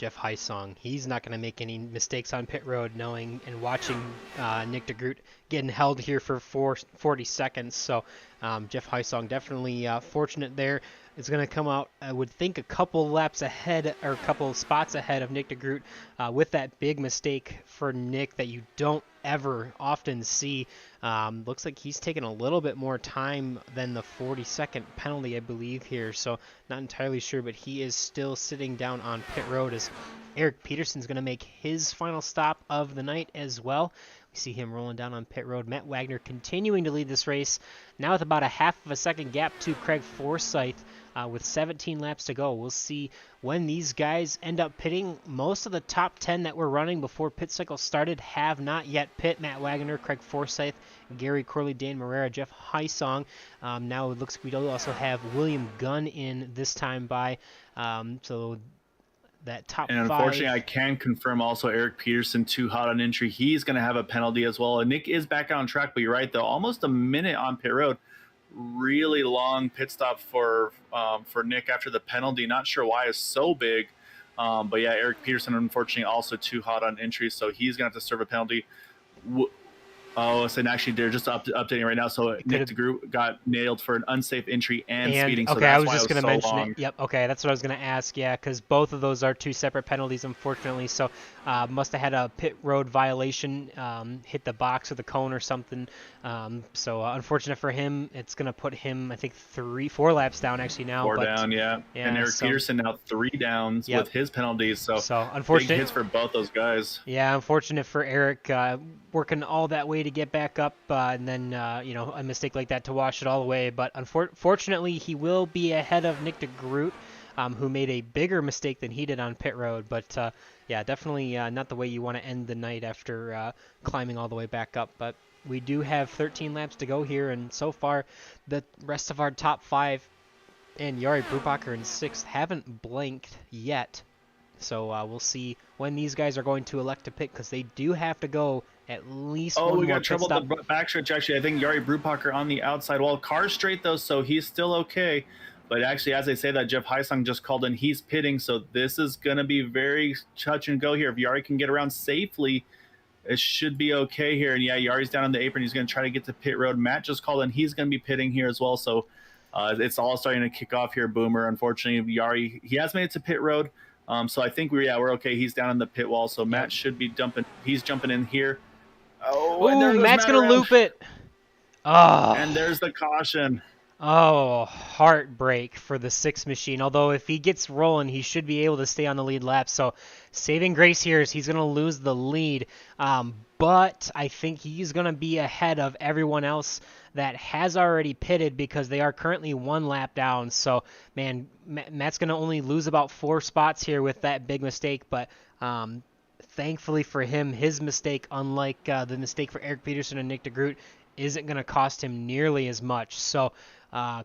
Jeff Heisong. He's not going to make any mistakes on pit road, knowing and watching Nick DeGroot getting held here for 40 seconds. So Jeff Heisong definitely fortunate there. It's going to come out, I would think, a couple laps ahead or a couple spots ahead of Nick DeGroot with that big mistake for Nick that you don't ever often see. Looks like he's taken a little bit more time than the 40-second penalty, I believe, here. So not entirely sure, but he is still sitting down on pit road as Herrick Peterson's going to make his final stop of the night as well. We see him rolling down on pit road. Matt Wagner continuing to lead this race, now with about a half of a second gap to Craig Forsyth with 17 laps to go. We'll see when these guys end up pitting. Most of the top 10 that were running before pit cycle started have not yet pit. Matt Wagner, Craig Forsyth, Gary Corley, Dan Marrera, Jeff Heisong. Now it looks like we also have William Gunn in this time by. So that top and unfortunately, I can confirm also Herrick Peterson too hot on entry. He's going to have a penalty as well. And Nick is back on track, but you're right though, almost a minute on pit road. Really long pit stop for Nick after the penalty. Not sure why it's so big, but yeah, Herrick Peterson unfortunately also too hot on entry, so he's going to have to serve a penalty. Oh, so actually they're just updating right now. So Nick DeGroot got nailed for an unsafe entry and speeding. So okay, that's I was why just going to so mention long. it. Yep. Okay, that's what I was going to ask. Yeah, because both of those are two separate penalties, unfortunately. So must have had a pit road violation, hit the box or the cone or something. So unfortunate for him. It's going to put him, I think, 4 laps down actually now. Four down, yeah. And Herrick Peterson now 3 downs with his penalties. So unfortunate big hits for both those guys. Yeah, unfortunate for Herrick, working all that way to get back up, and then a mistake like that to wash it all away. But unfortunately, he will be ahead of Nick DeGroot, who made a bigger mistake than he did on pit road. But yeah, definitely not the way you want to end the night after climbing all the way back up. But we do have 13 laps to go here, and so far, the rest of our top 5 and Jari Brubacher in 6th haven't blinked yet. So we'll see when these guys are going to elect to pit, because they do have to go at least one more we got pit trouble stop. with the backstretch. Actually, I think Jari Brubacher on the outside wall. Car's straight, though, so he's still okay. But actually, as I say that, Jeff Heisong just called in. He's pitting, so this is going to be very touch and go here. If Jari can get around safely, it should be okay here. And yeah, Yari's down on the apron. He's going to try to get to pit road. Matt just called in. He's going to be pitting here as well. So it's all starting to kick off here, Boomer. Unfortunately, Jari, he has made it to pit road. So I think we're okay. He's down in the pit wall, so Matt should be dumping. He's jumping in here. Oh, and there goes Matt's Matt going to loop it. Oh. And there's the caution. Oh, heartbreak for the 6 machine. Although if he gets rolling, he should be able to stay on the lead lap. So saving grace here is he's going to lose the lead. But I think he's going to be ahead of everyone else that has already pitted, because they are currently 1 lap down. So, man, Matt's going to only lose about 4 spots here with that big mistake. But thankfully for him, his mistake, unlike the mistake for Herrick Peterson and Nick DeGroot, isn't going to cost him nearly as much. So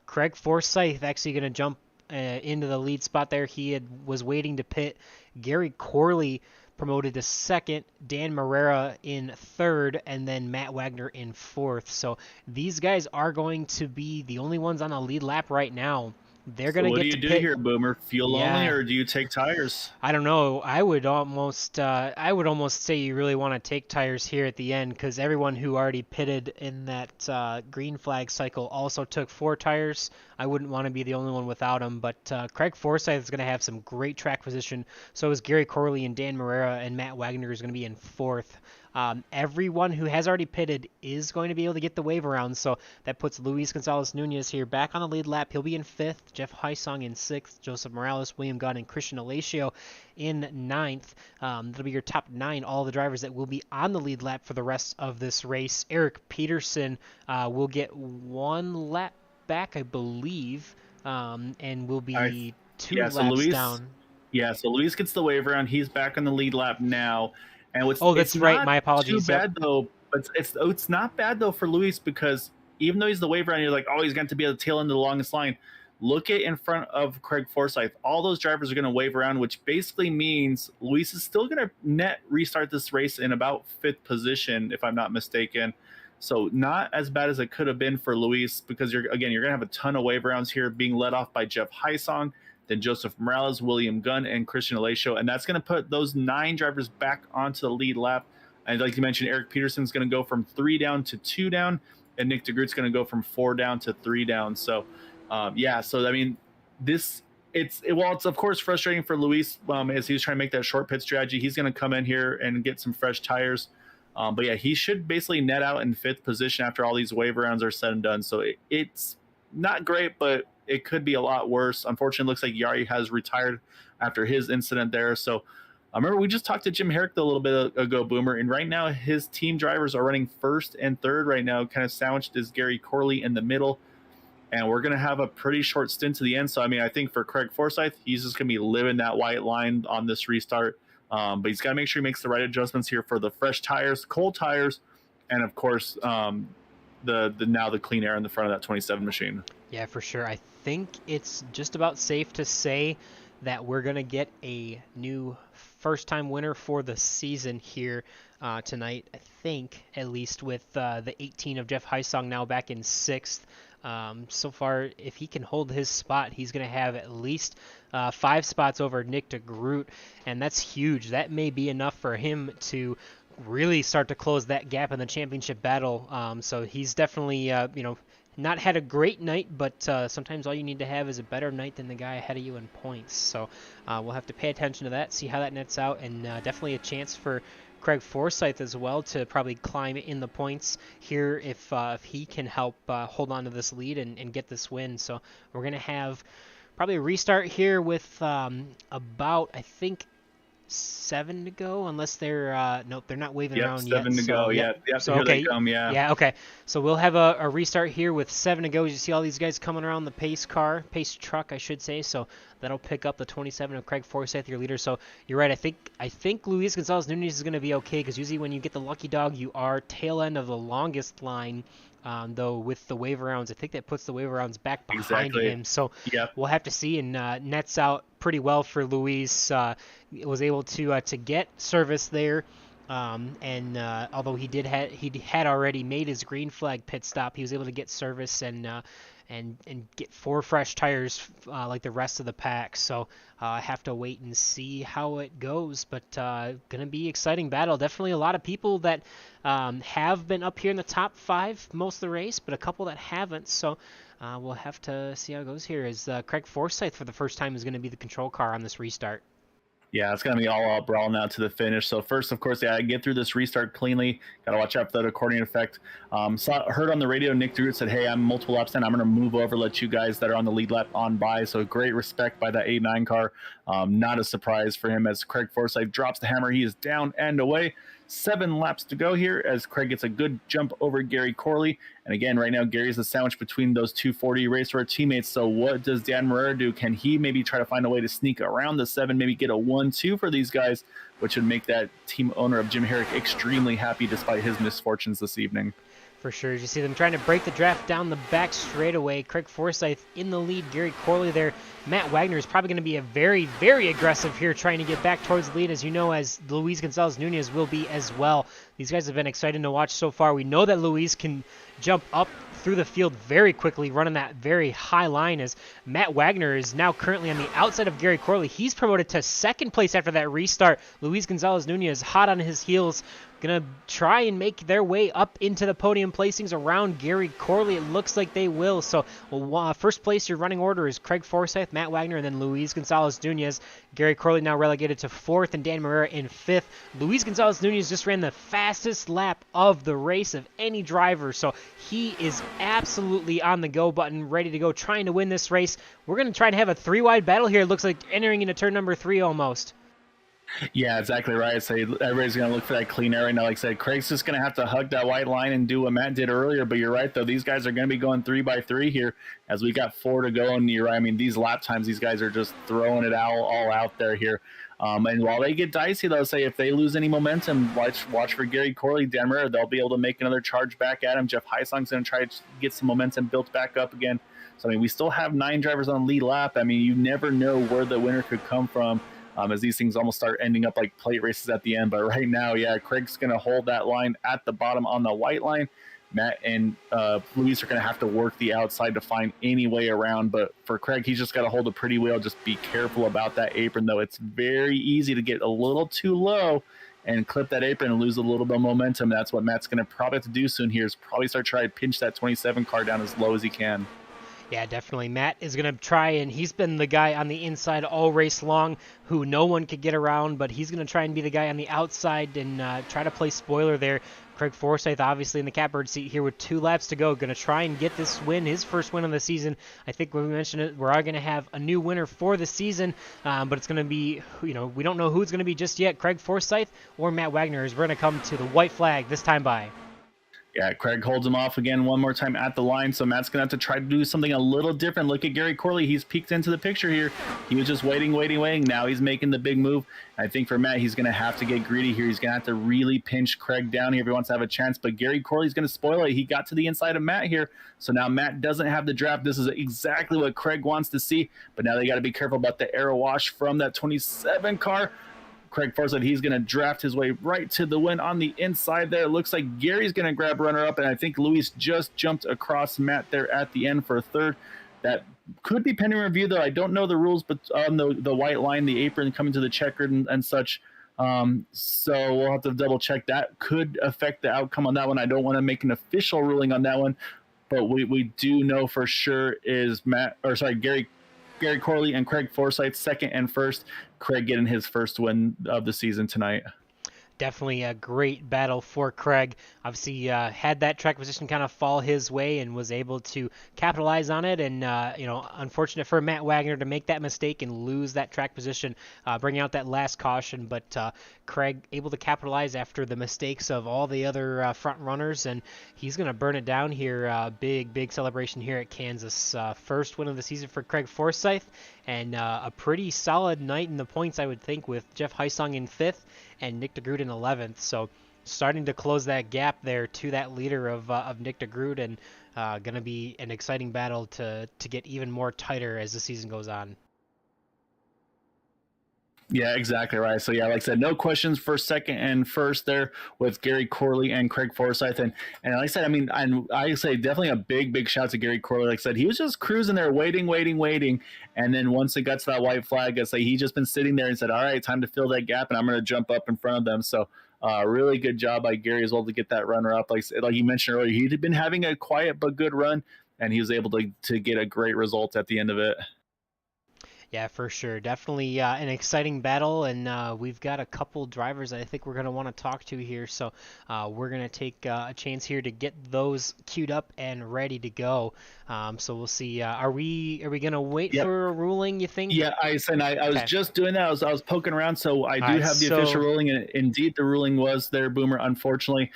Craig Forsyth actually going to jump into the lead spot there. He was waiting to pit. Gary Corley promoted to 2nd, Dan Marrera in 3rd, and then Matt Wagner in 4th. So these guys are going to be the only ones on the lead lap right now. They're going to get to pit. What do you do here, Boomer? Fuel only, or do you take tires? I don't know. I would almost say you really want to take tires here at the end, because everyone who already pitted in that green flag cycle also took 4 tires. I wouldn't want to be the only one without them. But Craig Forsyth is going to have some great track position. So is Gary Corley and Dan Marrera, and Matt Wagner is going to be in 4th. Everyone who has already pitted is going to be able to get the wave around, so that puts Luis Gonzalez-Nunez here back on the lead lap. He'll be in 5th, Jeff Heisong in 6th, Joseph Morales, William Gunn, and Christian Alacio in 9th. That'll be your top 9, all the drivers that will be on the lead lap for the rest of this race. Herrick Peterson will get 1 lap back, I believe, and will be 2 laps down. Yeah, so Luis gets the wave around. He's back on the lead lap now. And that's right. My apologies. Too bad though, but it's not bad though for Luis, because even though he's the wave around, you're like, oh, he's going to be at the tail end of the longest line. Look at in front of Craig Forsyth. All those drivers are going to wave around, which basically means Luis is still going to net restart this race in about 5th position, if I'm not mistaken. So not as bad as it could have been for Luis, because you're going to have a ton of wave rounds here being led off by Jeff Heisong. then Joseph Morales, William Gunn, and Christian Alacio. And that's going to put those 9 drivers back onto the lead lap. And like you mentioned, Eric Peterson's going to go from 3 down to 2 down, and Nick DeGroot's going to go from 4 down to 3 down. So, so I mean, it's of course frustrating for Luis as he's trying to make that short pit strategy. He's going to come in here and get some fresh tires. But yeah, he should basically net out in 5th position after all these wave rounds are said and done. So it's not great, but it could be a lot worse. Unfortunately, it looks like Yari has retired after his incident there. So I remember we just talked to Jim Herrick a little bit ago, Boomer, and right now his team drivers are running 1st and 3rd right now, kind of sandwiched as Gary Corley in the middle. And we're going to have a pretty short stint to the end. So, I mean, I think for Craig Forsyth, he's just going to be living that white line on this restart. But he's got to make sure he makes the right adjustments here for the fresh tires, cold tires, and, of course, the clean air in the front of that 27 machine. Yeah, for sure. I think it's just about safe to say that we're going to get a new first-time winner for the season here tonight, I think, at least with the 18 of Jeff Heisong now back in 6th. So far, if he can hold his spot, he's going to have at least 5 spots over Nick DeGroot, and that's huge. That may be enough for him to really start to close that gap in the championship battle. So he's definitely, not had a great night, but sometimes all you need to have is a better night than the guy ahead of you in points. So we'll have to pay attention to that, see how that nets out, and definitely a chance for Craig Forsyth as well to probably climb in the points here if he can help hold on to this lead and get this win. So we're going to have probably a restart here with about, I think, 7 to go, unless they're nope, they're not waving around yet. 7 to go. Yep. Yeah. So here okay, they come. Yeah. Okay. So we'll have a restart here with 7 to go. You see all these guys coming around the pace truck, I should say. So that'll pick up the 27 of Craig Forsyth, your leader. So you're right. I think Luis Gonzalez Nunez is going to be okay, because usually when you get the lucky dog, you are tail end of the longest line. Though with the wave rounds, I think that puts the wave rounds back behind him. So we'll have to see, and nets out pretty well for Luis. Was able to get service there, and although he had already made his green flag pit stop, he was able to get service and get 4 fresh tires like the rest of the pack. So I have to wait and see how it goes, but gonna be exciting battle. Definitely a lot of people that have been up here in the top 5 most of the race, but a couple that haven't. So we'll have to see how it goes here, as Craig Forsyth for the first time is going to be the control car on this restart. Yeah, it's going to be all out brawl now to the finish. So first, of course, get through this restart cleanly. Got to watch out for that accordion effect. Heard on the radio, Nick DeGroot said, hey, I'm multiple laps in. I'm going to move over, let you guys that are on the lead lap on by. So great respect by that 8-9 car. Not a surprise for him as Craig Forsyth drops the hammer. He is down and away. 7 laps to go here as Craig gets a good jump over Gary Corley. And again, right now, Gary's the sandwich between those 240 Racer teammates. So what does Dan Marrera do? Can he maybe try to find a way to sneak around the 7, maybe get a 1-2 for these guys, which would make that team owner of Jim Herrick extremely happy despite his misfortunes this evening? For sure. As you see them trying to break the draft down the back straightaway. Craig Forsyth in the lead. Gary Corley there. Matt Wagner is probably going to be a very, very aggressive here, trying to get back towards the lead, as you know, as Luis Gonzalez Nunez will be as well. These guys have been exciting to watch so far. We know that Luis can jump up through the field very quickly, running that very high line, as Matt Wagner is now currently on the outside of Gary Corley. He's promoted to 2nd place after that restart. Luis Gonzalez Nunez hot on his heels, going to try and make their way up into the podium placings around Gary Corley. It looks like they will. So first place, your running order is Craig Forsyth, Matt Wagner, and then Luis Gonzalez Nunez. Gary Corley now relegated to 4th, and Dan Marrera in 5th. Luis Gonzalez Nunez just ran the fastest lap of the race of any driver, so he is absolutely on the go button, ready to go, trying to win this race. We're going to try and have a 3-wide battle here. It looks like entering into turn number 3 almost. Yeah, exactly right. So everybody's going to look for that clean air right now. Like I said, Craig's just going to have to hug that white line and do what Matt did earlier. But you're right, though. These guys are going to be going 3x3 here as we got 4 to go. And you're right. I mean, these lap times, these guys are just throwing it all out there here. And while they get dicey, though, say if they lose any momentum, watch for Gary Corley, Dan Marrera. They'll be able to make another charge back at him. Jeff Heisong's going to try to get some momentum built back up again. So, I mean, we still have 9 drivers on lead lap. I mean, you never know where the winner could come from. As these things almost start ending up like plate races at the end. But right now, yeah, Craig's going to hold that line at the bottom on the white line. Matt and Luis are going to have to work the outside to find any way around. But for Craig, he's just got to hold a pretty wheel. Just be careful about that apron, though. It's very easy to get a little too low and clip that apron and lose a little bit of momentum. That's what Matt's going to probably have to do soon here, is probably start trying to pinch that 27 car down as low as he can. Yeah, definitely. Matt is going to try, and he's been the guy on the inside all race long who no one could get around, but he's going to try and be the guy on the outside and try to play spoiler there. Craig Forsyth, obviously in the catbird seat here with 2 laps to go, going to try and get this win, his first win of the season. I think when we mentioned it, we're all going to have a new winner for the season, but it's going to be, we don't know who it's going to be just yet, Craig Forsyth or Matt Wagner, as we're going to come to the white flag this time by. Yeah, Craig holds him off again one more time at the line, so Matt's going to have to try to do something a little different. Look at Gary Corley. He's peeked into the picture here. He was just waiting. Now he's making the big move. I think for Matt, he's going to have to get greedy here. He's going to have to really pinch Craig down here if he wants to have a chance, but Gary Corley's going to spoil it. He got to the inside of Matt here, so now Matt doesn't have the draft. This is exactly what Craig wants to see, but now they got to be careful about the aero wash from that 27 car. Craig Forsyth, he's going to draft his way right to the win on the inside there. It looks like Gary's going to grab runner-up, and I think Luis just jumped across Matt there at the end for a third. That could be pending review, though. I don't know the rules, but on the white line, the apron coming to the checkered and such. So we'll have to double-check. That could affect the outcome on that one. I don't want to make an official ruling on that one, but we do know for sure is Gary Corley and Craig Forsyth second and first. Craig getting his first win of the season tonight. Definitely a great battle for Craig. Obviously, had that track position kind of fall his way and was able to capitalize on it. And, unfortunate for Matt Wagner to make that mistake and lose that track position, bringing out that last caution. But Craig able to capitalize after the mistakes of all the other front runners, and he's going to burn it down here. Big celebration here at Kansas. First win of the season for Craig Forsyth, and a pretty solid night in the points, I would think, with Jeff Heisung in 5th and Nick DeGroot in 11th. So starting to close that gap there to that leader of Nick DeGroot, and going to be an exciting battle to get even more tighter as the season goes on. Yeah, exactly right. So yeah, like I said, no questions for second and first there with Gary Corley and Craig Forsyth. And like I said, I say definitely a big shout to Gary Corley. Like I said, he was just cruising there, waiting. And then once it got to that white flag, I say he just been sitting there and said, all right, time to fill that gap, and I'm going to jump up in front of them. So really good job by Gary as well to get that runner up. Like you mentioned earlier, he'd been having a quiet but good run, and he was able to get a great result at the end of it. Yeah, for sure. Definitely an exciting battle, and we've got a couple drivers that I think we're going to want to talk to here. So we're going to take a chance here to get those queued up and ready to go. So we'll see. Are we going to wait for a ruling, you think? Yeah, I was just doing that. I was poking around, so I do have the official ruling, and indeed the ruling was there, Boomer, unfortunately.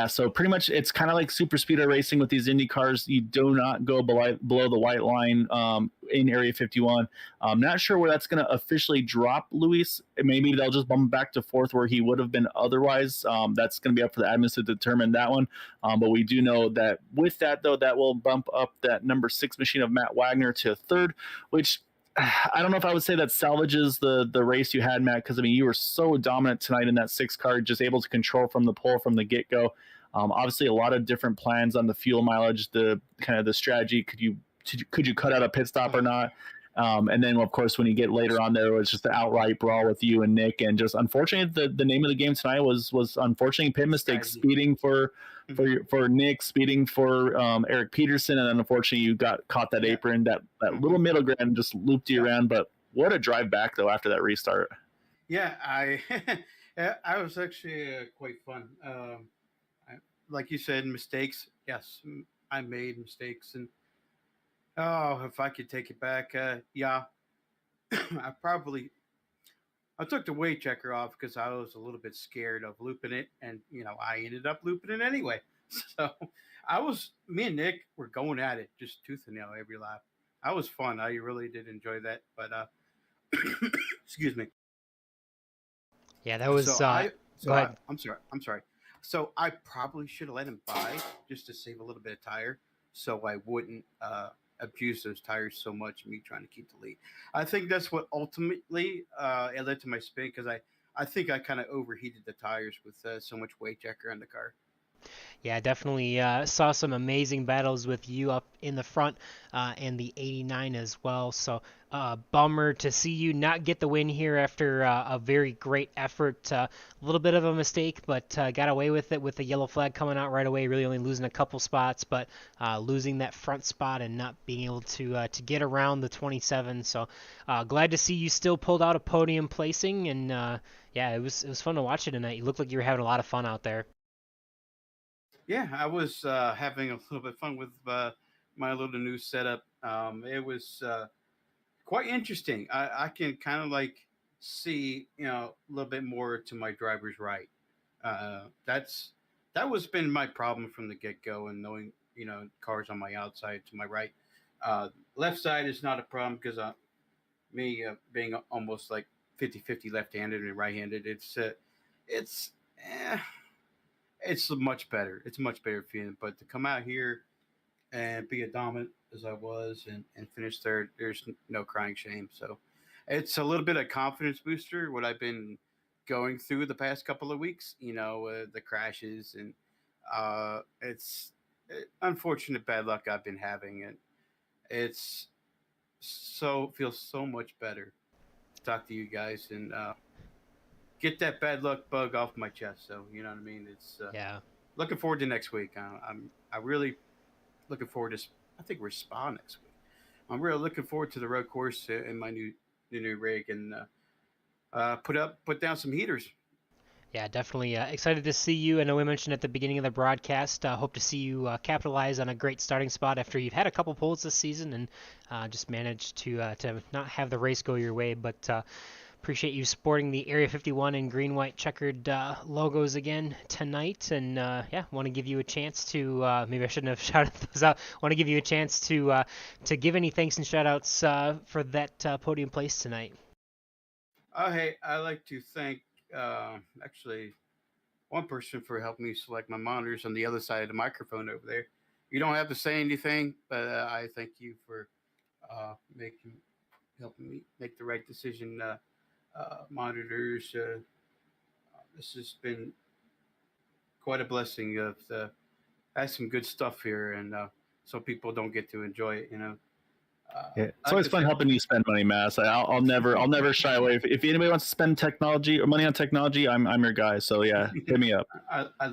So pretty much it's kind of like super speedway racing with these Indy cars. You do not go below the white line in Area 51. I'm not sure where that's going to officially drop Luis. Maybe they'll just bump him back to 4th where he would have been otherwise. That's going to be up for the admins to determine that one. But we do know that with that, though, that will bump up that number 6 machine of Matt Wagner to 3rd, which I don't know if I would say that salvages the race you had, Matt, because, you were so dominant tonight in that 6 car, just able to control from the pole from the get-go. Obviously, a lot of different plans on the fuel mileage, the kind of the strategy. Could you cut out a pit stop or not? And then, of course, when you get later on there, it was just the outright brawl with you and Nick. And just unfortunately, the name of the game tonight was unfortunately pit mistakes, speeding for Nick, speeding for Eric Peterson. And then, unfortunately, you caught that apron, that little middle ground just looped you around. But what a drive back, though, after that restart. Yeah, I was actually quite fun. Like you said, mistakes. Yes, I made mistakes. And if I could take it back, I took the weight checker off because I was a little bit scared of looping it, and I ended up looping it anyway. So me and Nick were going at it just tooth and nail every lap. That was fun. I really did enjoy that. But excuse me. Yeah, that was. Go ahead. I'm sorry. So I probably should have let him buy just to save a little bit of tire, so I wouldn't abuse those tires so much, me trying to keep the lead. I think that's what ultimately it led to my spin, because I think I kind of overheated the tires with so much weight checker on the car. Yeah, definitely saw some amazing battles with you up in the front and the 89 as well. So bummer to see you not get the win here after a very great effort. A little bit of a mistake, but got away with it with the yellow flag coming out right away. Really only losing a couple spots, but losing that front spot and not being able to get around the 27. So glad to see you still pulled out a podium placing, and yeah, it was fun to watch it tonight. You looked like you were having a lot of fun out there. Yeah, I was having a little bit of fun with my little new setup. It was quite interesting. I can kind of like see, a little bit more to my driver's right. That was been my problem from the get go, and knowing, cars on my outside to my right. Left side is not a problem because me being almost like 50-50 left-handed and right-handed, it's eh, it's much better. It's a much better feeling. But to come out here and be as dominant as I was and finish third, there's no crying shame. So it's a little bit of confidence booster. What I've been going through the past couple of weeks, the crashes and it's unfortunate bad luck I've been having, and it's feels so much better to talk to you guys and get that bad luck bug off my chest. So you know what I mean. It's Yeah. looking forward to next week. I really looking forward to. I think we're Spa next week. I'm really looking forward to the road course in my new rig and put down some heaters. Yeah, definitely excited to see you. I know we mentioned at the beginning of the broadcast. Hope to see you capitalize on a great starting spot after you've had a couple poles this season and just managed to not have the race go your way. But appreciate you sporting the Area 51 and green white checkered logos again tonight. And yeah, want to give you a chance to maybe I shouldn't have shouted those out. Want to give you a chance to give any thanks and shout outs for that podium place tonight. Oh, hey, I like to thank actually one person for helping me select my monitors on the other side of the microphone over there. You don't have to say anything, but I thank you for making helping me make the right decision. Monitors. This has been quite a blessing. Of has some good stuff here, and some people don't get to enjoy it. Yeah, it's I like always to fun thank. helping you spend money, Mass. I'll never shy away. If anybody wants to spend technology or money on technology, I'm your guy. So yeah, hit me up. I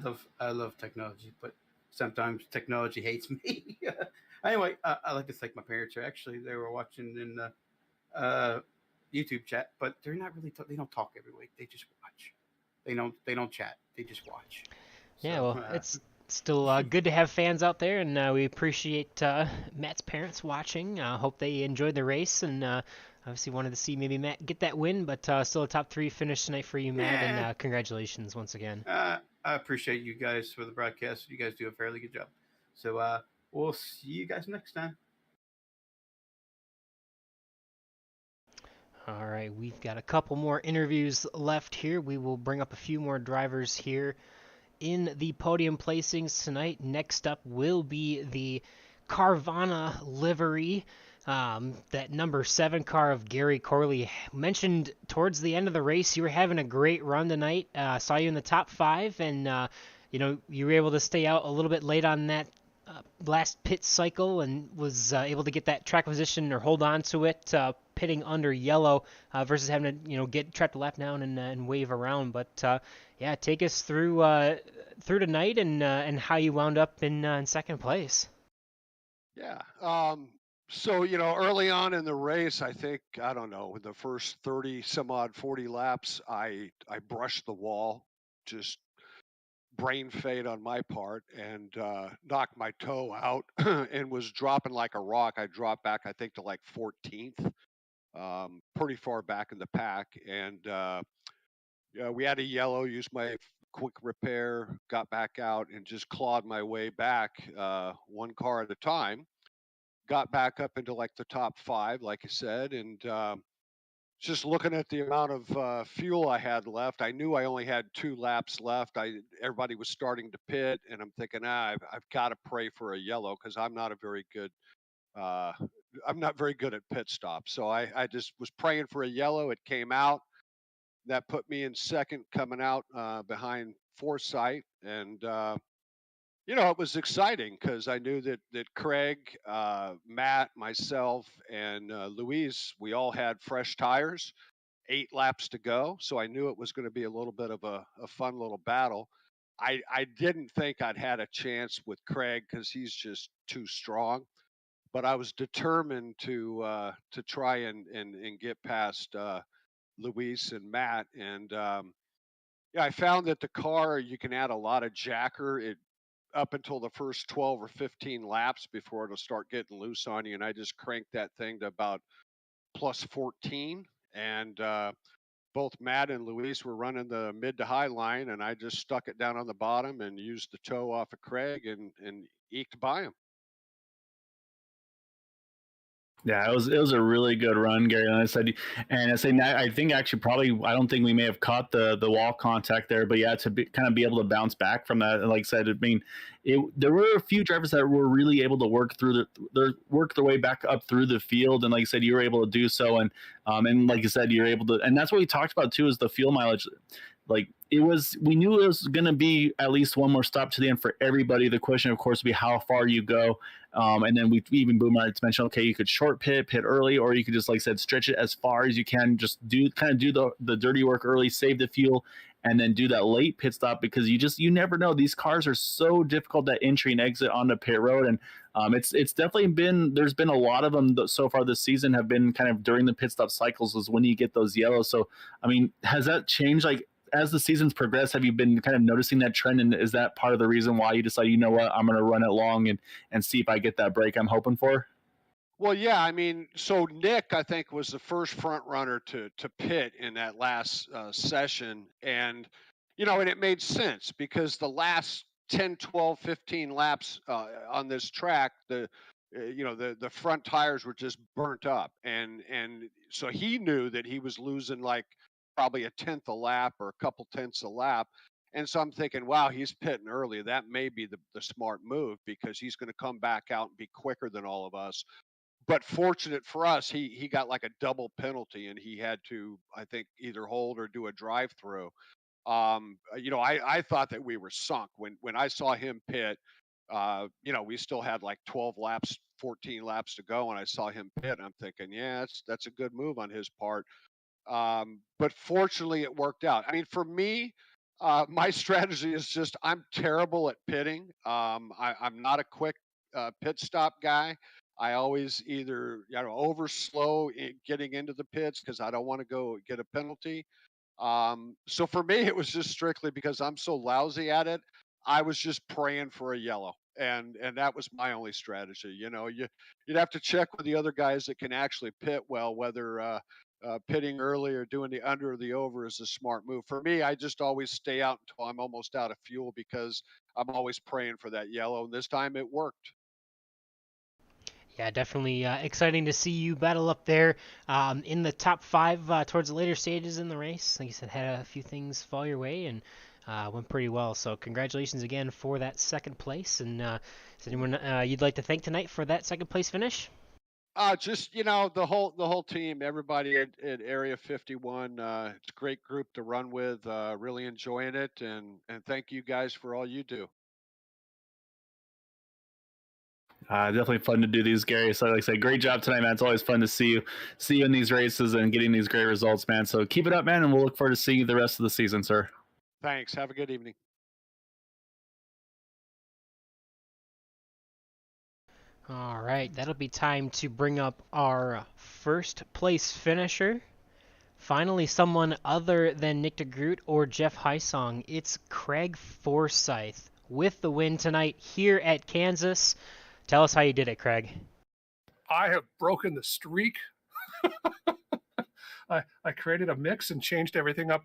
love technology, but sometimes technology hates me. Anyway, I like to thank my parents. Actually, they were watching in the YouTube chat, but they're not really. They don't talk every week. They just watch. They don't chat. They just watch. Yeah, So well, it's still good to have fans out there, and we appreciate Matt's parents watching. Hope they enjoyed the race, and obviously wanted to see maybe Matt get that win, but still a top three finish tonight for you, Matt, and yeah, congratulations once again. I appreciate you guys for the broadcast. You guys do a fairly good job. So we'll see you guys next time. All right, we've got a couple more interviews left here. We will bring up a few more drivers here in the podium placings tonight. Next up will be the Carvana livery. That number 7 car of Gary Corley. Mentioned towards the end of the race, you were having a great run tonight. Saw you in the top 5, and you were able to stay out a little bit late on that last pit cycle, and was able to get that track position or hold on to it, pitting under yellow versus having to get trapped a lap down and wave around. But yeah, take us through tonight and how you wound up in second place. Yeah. So, early on in the race, I think, I don't know, in the first 30 some odd 40 laps, I brushed the wall, just brain fade on my part, and knocked my toe out and was dropping like a rock. I dropped back, I think, to like 14th, pretty far back in the pack. And yeah, we had a yellow, used my quick repair, got back out, and just clawed my way back, one car at a time. Got back up into like the top 5, like I said, and just looking at the amount of fuel I had left, I knew I only had 2 laps left. Everybody was starting to pit, and I'm thinking, I've got to pray for a yellow because uh, I'm not very good at pit stops. So I just was praying for a yellow. It came out. That put me in second, coming out behind Foresight, and It was exciting because I knew that Craig, Matt, myself, and Luis, we all had fresh tires, 8 laps to go. So I knew it was going to be a little bit of a fun little battle. I didn't think I'd had a chance with Craig because he's just too strong. But I was determined to try and get past Luis and Matt. And yeah, I found that the car, you can add a lot of jacker. It up until the first 12 or 15 laps before it'll start getting loose on you. And I just cranked that thing to about plus 14. And both Matt and Luis were running the mid to high line, and I just stuck it down on the bottom and used the toe off of Craig and eked by him. Yeah, it was a really good run, Gary. And I said, I think actually probably I don't think we may have caught the wall contact there, but yeah, to kind of be able to bounce back from that, like I said, I mean, there were a few drivers that were really able to work their way back up through the field, and like I said, you were able to do so, and like you said, you're able to, and that's what we talked about too, is the fuel mileage. Like we knew it was going to be at least one more stop to the end for everybody. The question, of course, would be how far you go. And then we even Boomer mentioned, okay, you could short pit early, or you could just, like I said, stretch it as far as you can. Just do the dirty work early, save the fuel, and then do that late pit stop, because you never know. These cars are so difficult at entry and exit onto pit road, and it's definitely there's been a lot of them so far this season have been kind of during the pit stop cycles is when you get those yellows. So I mean, has that changed? Like, as the seasons progress, have you been kind of noticing that trend? And is that part of the reason why you decide, you know what, I'm going to run it long and see if I get that break I'm hoping for? Well, yeah, I mean, so Nick, I think, was the first front runner to pit in that last session. And, and it made sense because the last 10, 12, 15 laps on this track, the front tires were just burnt up. And so he knew that he was losing like probably a tenth a lap or a couple tenths a lap. And so I'm thinking, wow, he's pitting early. That may be the smart move because he's going to come back out and be quicker than all of us. But fortunate for us, he got like a double penalty and he had to, I think, either hold or do a drive through. I thought that we were sunk when I saw him pit. We still had like 12 laps, 14 laps to go, and I saw him pit. And I'm thinking, yeah, that's a good move on his part. But fortunately, it worked out. I mean, for me, my strategy is just I'm terrible at pitting. I'm not a quick pit stop guy. I always either over slow getting into the pits because I don't want to go get a penalty. So for me, it was just strictly because I'm so lousy at it. I was just praying for a yellow, and that was my only strategy. You'd have to check with the other guys that can actually pit well, whether pitting early or doing the under or the over is a smart move. For me, I just always stay out until I'm almost out of fuel because I'm always praying for that yellow. And this time it worked. Yeah, definitely exciting to see you battle up there in the top five towards the later stages in the race. Like you said, had a few things fall your way and went pretty well. So congratulations again for that second place. And is anyone you'd like to thank tonight for that second place finish? Just the whole team, everybody at Area 51. It's a great group to run with. Really enjoying it, and thank you guys for all you do. Definitely fun to do these, Gary. So like I say, great job tonight, man. It's always fun to see you in these races and getting these great results, man. So keep it up, man, and we'll look forward to seeing you the rest of the season, sir. Thanks. Have a good evening. All right, that'll be time to bring up our first place finisher. Finally, someone other than Nick DeGroot or Jeff Heisong. It's Craig Forsyth with the win tonight here at Kansas. Tell us how you did it, Craig. I have broken the streak. I created a mix and changed everything up.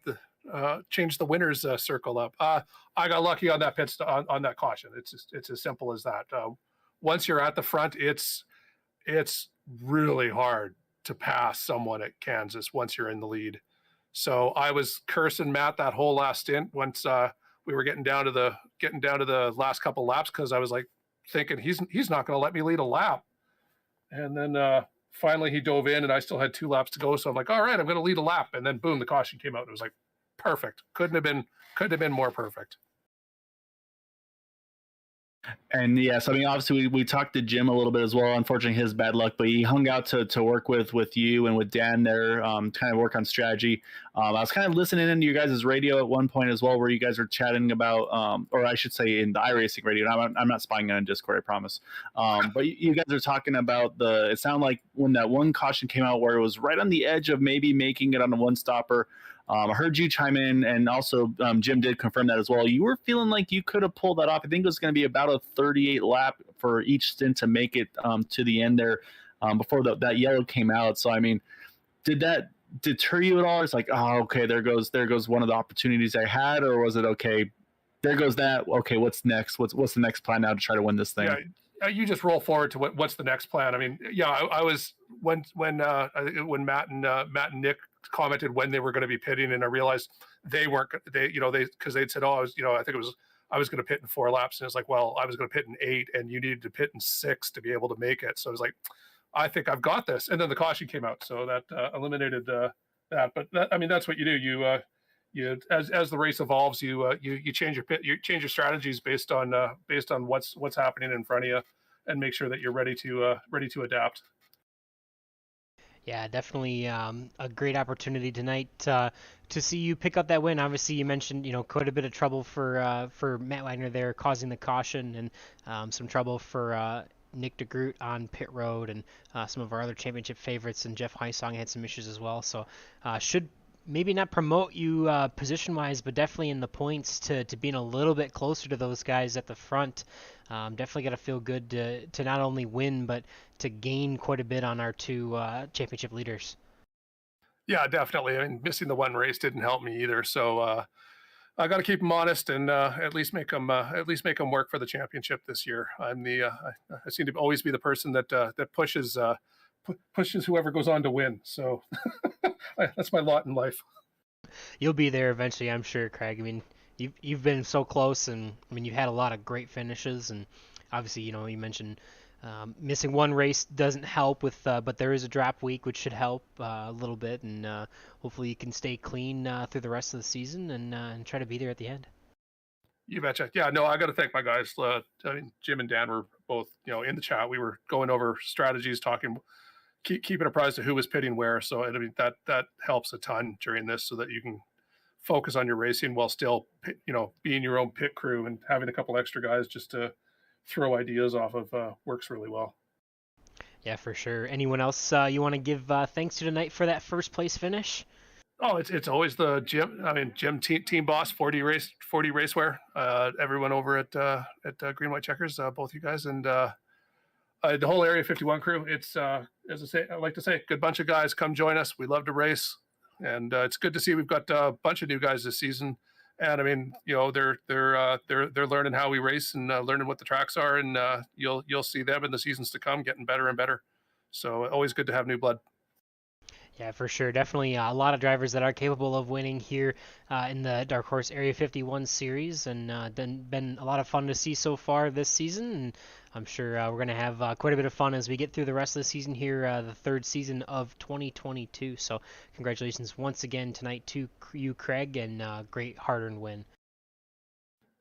Changed the winners circle up. I got lucky on that on that caution. It's as simple as that. Once you're at the front, it's really hard to pass someone at Kansas once you're in the lead. So I was cursing Matt that whole last stint once we were getting down to the last couple laps because I was like thinking he's not going to let me lead a lap. And then finally he dove in and I still had 2 laps to go. So I'm like, all right, I'm going to lead a lap. And then boom, the caution came out. It was like perfect. Couldn't have been more perfect. And yes, I mean, obviously we talked to Jim a little bit as well. Unfortunately, his bad luck, but he hung out to work with you and with Dan there, kind of work on strategy. I was kind of listening into you guys' radio at one point as well, where you guys were chatting about, or I should say in the iRacing radio. And I'm not spying on Discord, I promise. But you guys are talking about it sounded like when that one caution came out where it was right on the edge of maybe making it on a one stopper. I heard you chime in, and also Jim did confirm that as well. You were feeling like you could have pulled that off. I think it was going to be about a 38 lap for each stint to make it to the end there before that yellow came out. So, I mean, did that deter you at all? It's like, oh, okay, there goes one of the opportunities I had, or was it okay? There goes that. Okay, what's next? What's the next plan now to try to win this thing? Yeah, you just roll forward to what's the next plan. I mean, yeah, I was when Matt and Nick commented when they were going to be pitting, and I realized they weren't. Because they'd said, oh, I think I was going to pit in 4 laps, and it's like, well, I was going to pit in 8, and you needed to pit in 6 to be able to make it. So I was like, I think I've got this. And then the caution came out, so that eliminated that. But I mean, that's what you do. You as the race evolves, you change your strategies based on what's happening in front of you, and make sure that you're ready to adapt. Yeah, definitely a great opportunity tonight to see you pick up that win. Obviously, you mentioned quite a bit of trouble for Matt Wagner there, causing the caution, and some trouble for Nick DeGroot on pit road, and some of our other championship favorites, and Jeff Heisong had some issues as well. So should maybe not promote you position-wise, but definitely in the points to being a little bit closer to those guys at the front. Definitely got to feel good to not only win, but to gain quite a bit on our 2 championship leaders. Yeah, definitely. I mean, missing the one race didn't help me either. So I got to keep them honest and at least make them work for the championship this year. I seem to always be the person that pushes whoever goes on to win. So that's my lot in life. You'll be there eventually, I'm sure, Craig. I mean, you've been so close, and I mean, you've had a lot of great finishes, and obviously, you mentioned missing one race doesn't help with, but there is a drop week which should help a little bit, and hopefully you can stay clean through the rest of the season and try to be there at the end. You betcha. Yeah, no, I got to thank my guys. I mean, Jim and Dan were both, in the chat. We were going over strategies, talking, keeping apprised of who was pitting where. So I mean, that helps a ton during this, so that you can focus on your racing while still, being your own pit crew, and having a couple extra guys just to throw ideas off of works really well. Yeah, for sure. Anyone else you want to give thanks to tonight for that first place finish? Oh, it's always the Jim. I mean, Jim, team boss, 40 racewear. Everyone over at Green White Checkers, both you guys, and the whole Area 51 crew. It's as I like to say, good bunch of guys. Come join us. We love to race, and it's good to see we've got a bunch of new guys this season. And I mean, they're learning how we race and learning what the tracks are, and you'll see them in the seasons to come getting better and better. So always good to have new blood. Yeah, for sure. Definitely a lot of drivers that are capable of winning here in the Dark Horse Area 51 series, and been a lot of fun to see so far this season. And I'm sure we're going to have quite a bit of fun as we get through the rest of the season here, the 3rd season of 2022. So congratulations once again tonight to you, Craig, and great hard-earned win.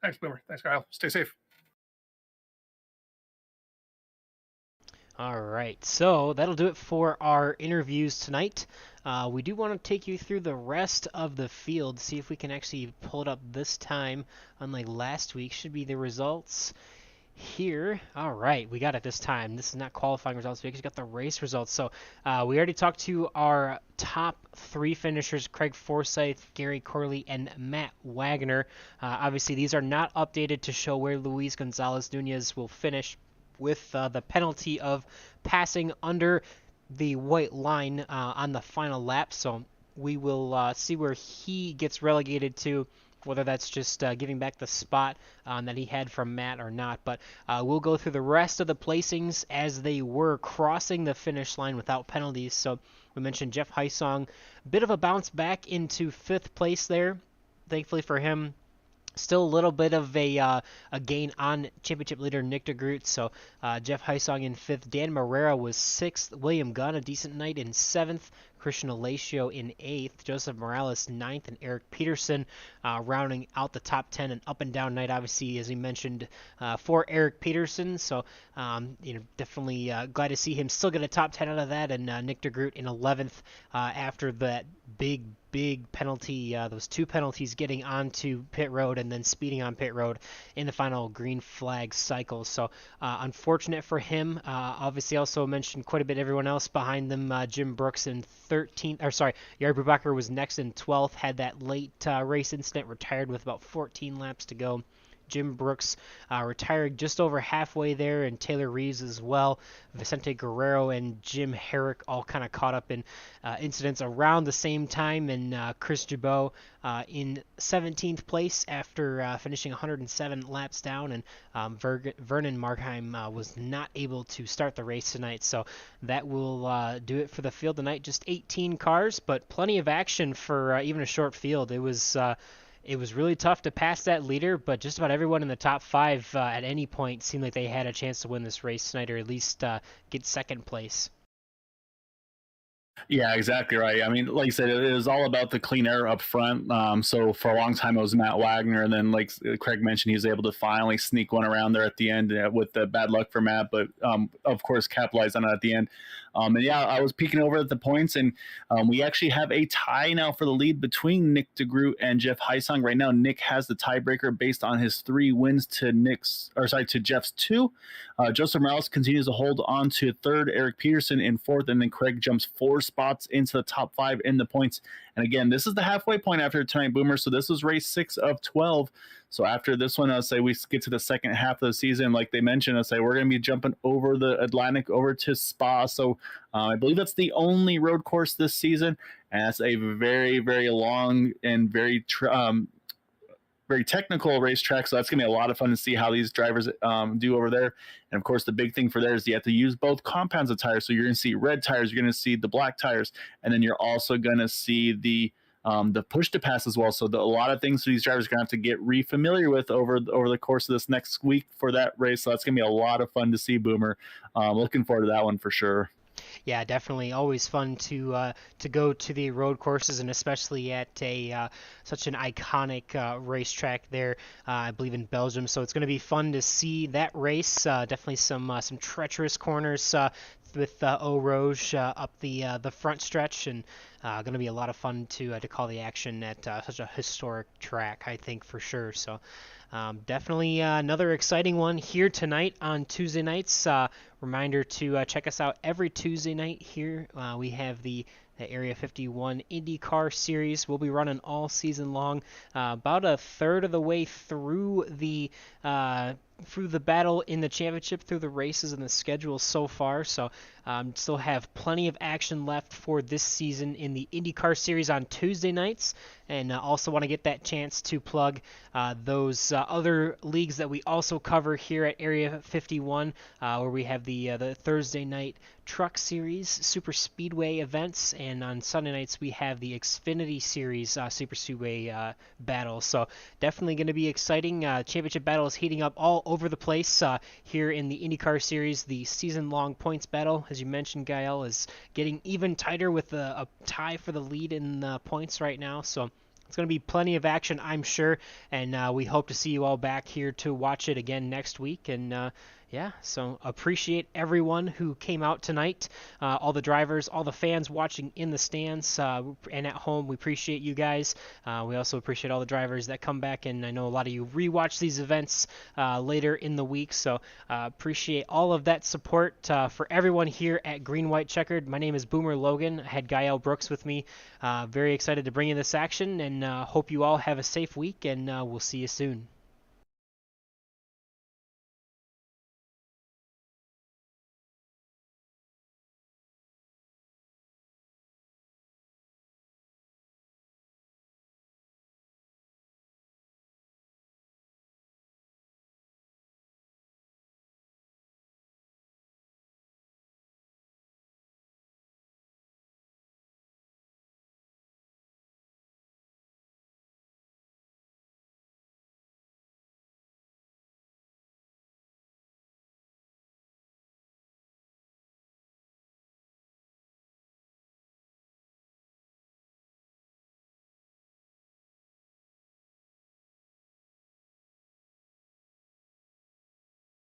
Thanks, Boomer. Thanks, Kyle. Stay safe. All right, so that'll do it for our interviews tonight. We do want to take you through the rest of the field, see if we can actually pull it up this time, unlike last week. Should be the results here. All right, we got it this time. This is not qualifying results, we actually got the race results. So we already talked to our top 3 finishers, Craig Forsyth, Gary Corley, and Matt Wagner. Obviously, these are not updated to show where Luis Gonzalez Nunez will finish, with the penalty of passing under the white line on the final lap. So we will see where he gets relegated to, whether that's just giving back the spot that he had from Matt or not. But we'll go through the rest of the placings as they were crossing the finish line without penalties. So we mentioned Jeff Heisong, bit of a bounce back into 5th place there. Thankfully for him, still a little bit of a gain on championship leader Nick DeGroot. So Jeff Heisong in 5th. Dan Marrera was 6th. William Gunn, a decent night, in 7th. Christian Alacio in 8th, Joseph Morales 9th, and Eric Peterson rounding out the top 10. An up and down night, obviously, as we mentioned, for Eric Peterson. So, definitely glad to see him still get a top 10 out of that. And Nick DeGroot in 11th after that big penalty, those 2 penalties getting onto pit road and then speeding on pit road in the final green flag cycle. So unfortunate for him. Obviously also mentioned quite a bit everyone else behind them. Jim Brooks in 13th, or sorry, Jair Brubacher was next in 12th, had that late race incident, retired with about 14 laps to go. Jim Brooks retired just over halfway there, and Taylor Reeves as well. Vicente Guerrero and Jim Herrick all kind of caught up in incidents around the same time, and Chris Jabot in 17th place after finishing 107 laps down, and Vernon Markheim was not able to start the race tonight, so that will do it for the field tonight. Just 18 cars, but plenty of action for even a short field. It was really tough to pass that leader, but just about everyone in the top 5 at any point seemed like they had a chance to win this race tonight, or at least get second place. Yeah, exactly right. I mean, like you said, it was all about the clean air up front. So for a long time, it was Matt Wagner. And then, like Craig mentioned, he was able to finally sneak one around there at the end with the bad luck for Matt, but of course, capitalized on it at the end. And yeah, I was peeking over at the points, and we actually have a tie now for the lead between Nick DeGroot and Jeff Heisong. Right now, Nick has the tiebreaker based on his 3 wins to Jeff's 2. Joseph Morales continues to hold on to 3rd, Eric Peterson in 4th, and then Craig jumps 4 spots into the top 5 in the points. And again, this is the halfway point after tonight, Boomer. So this was race 6 of 12. So after this one, I'll say we get to the second half of the season. Like they mentioned, I'll say we're going to be jumping over the Atlantic over to Spa. So I believe that's the only road course this season. And that's a very, very long and very technical racetrack, so that's going to be a lot of fun to see how these drivers do over there. And of course, the big thing for there is you have to use both compounds of tires. So you're going to see red tires, you're going to see the black tires, and then you're also going to see the push to pass as well. So a lot of things for these drivers are going to have to get re-familiar with over the course of this next week for that race. So that's going to be a lot of fun to see, Boomer. Looking forward to that one for sure. Yeah, definitely. Always fun to go to the road courses, and especially at such an iconic racetrack there, I believe in Belgium. So it's going to be fun to see that race. Definitely some treacherous corners with Eau Rouge up the front stretch, and going to be a lot of fun to call the action at such a historic track, I think, for sure. So definitely another exciting one here tonight on Tuesday nights. Reminder to check us out every Tuesday night here. We have the Area 51 IndyCar Series. We'll be running all season long. About a third of the way through the battle in the championship, through the races and the schedule so far. So still have plenty of action left for this season in the IndyCar Series on Tuesday nights. And also want to get that chance to plug those other leagues that we also cover here at Area 51, where we have the Thursday night Truck Series, Super Speedway events, and on Sunday nights we have the Xfinity Series Super Speedway battle. So definitely going to be exciting. Championship battle is heating up all over the place here in the IndyCar Series. The season-long points battle, as you mentioned, Gael, is getting even tighter with a tie for the lead in points right now. So it's going to be plenty of action, I'm sure, and we hope to see you all back here to watch it again next week. And yeah, so appreciate everyone who came out tonight, all the drivers, all the fans watching in the stands and at home. We appreciate you guys. We also appreciate all the drivers that come back, and I know a lot of you rewatch these events later in the week, so appreciate all of that support for everyone here at Green White Checkered. My name is Boomer Logan. I had Gael Brooks with me. Very excited to bring you this action, and hope you all have a safe week, and we'll see you soon.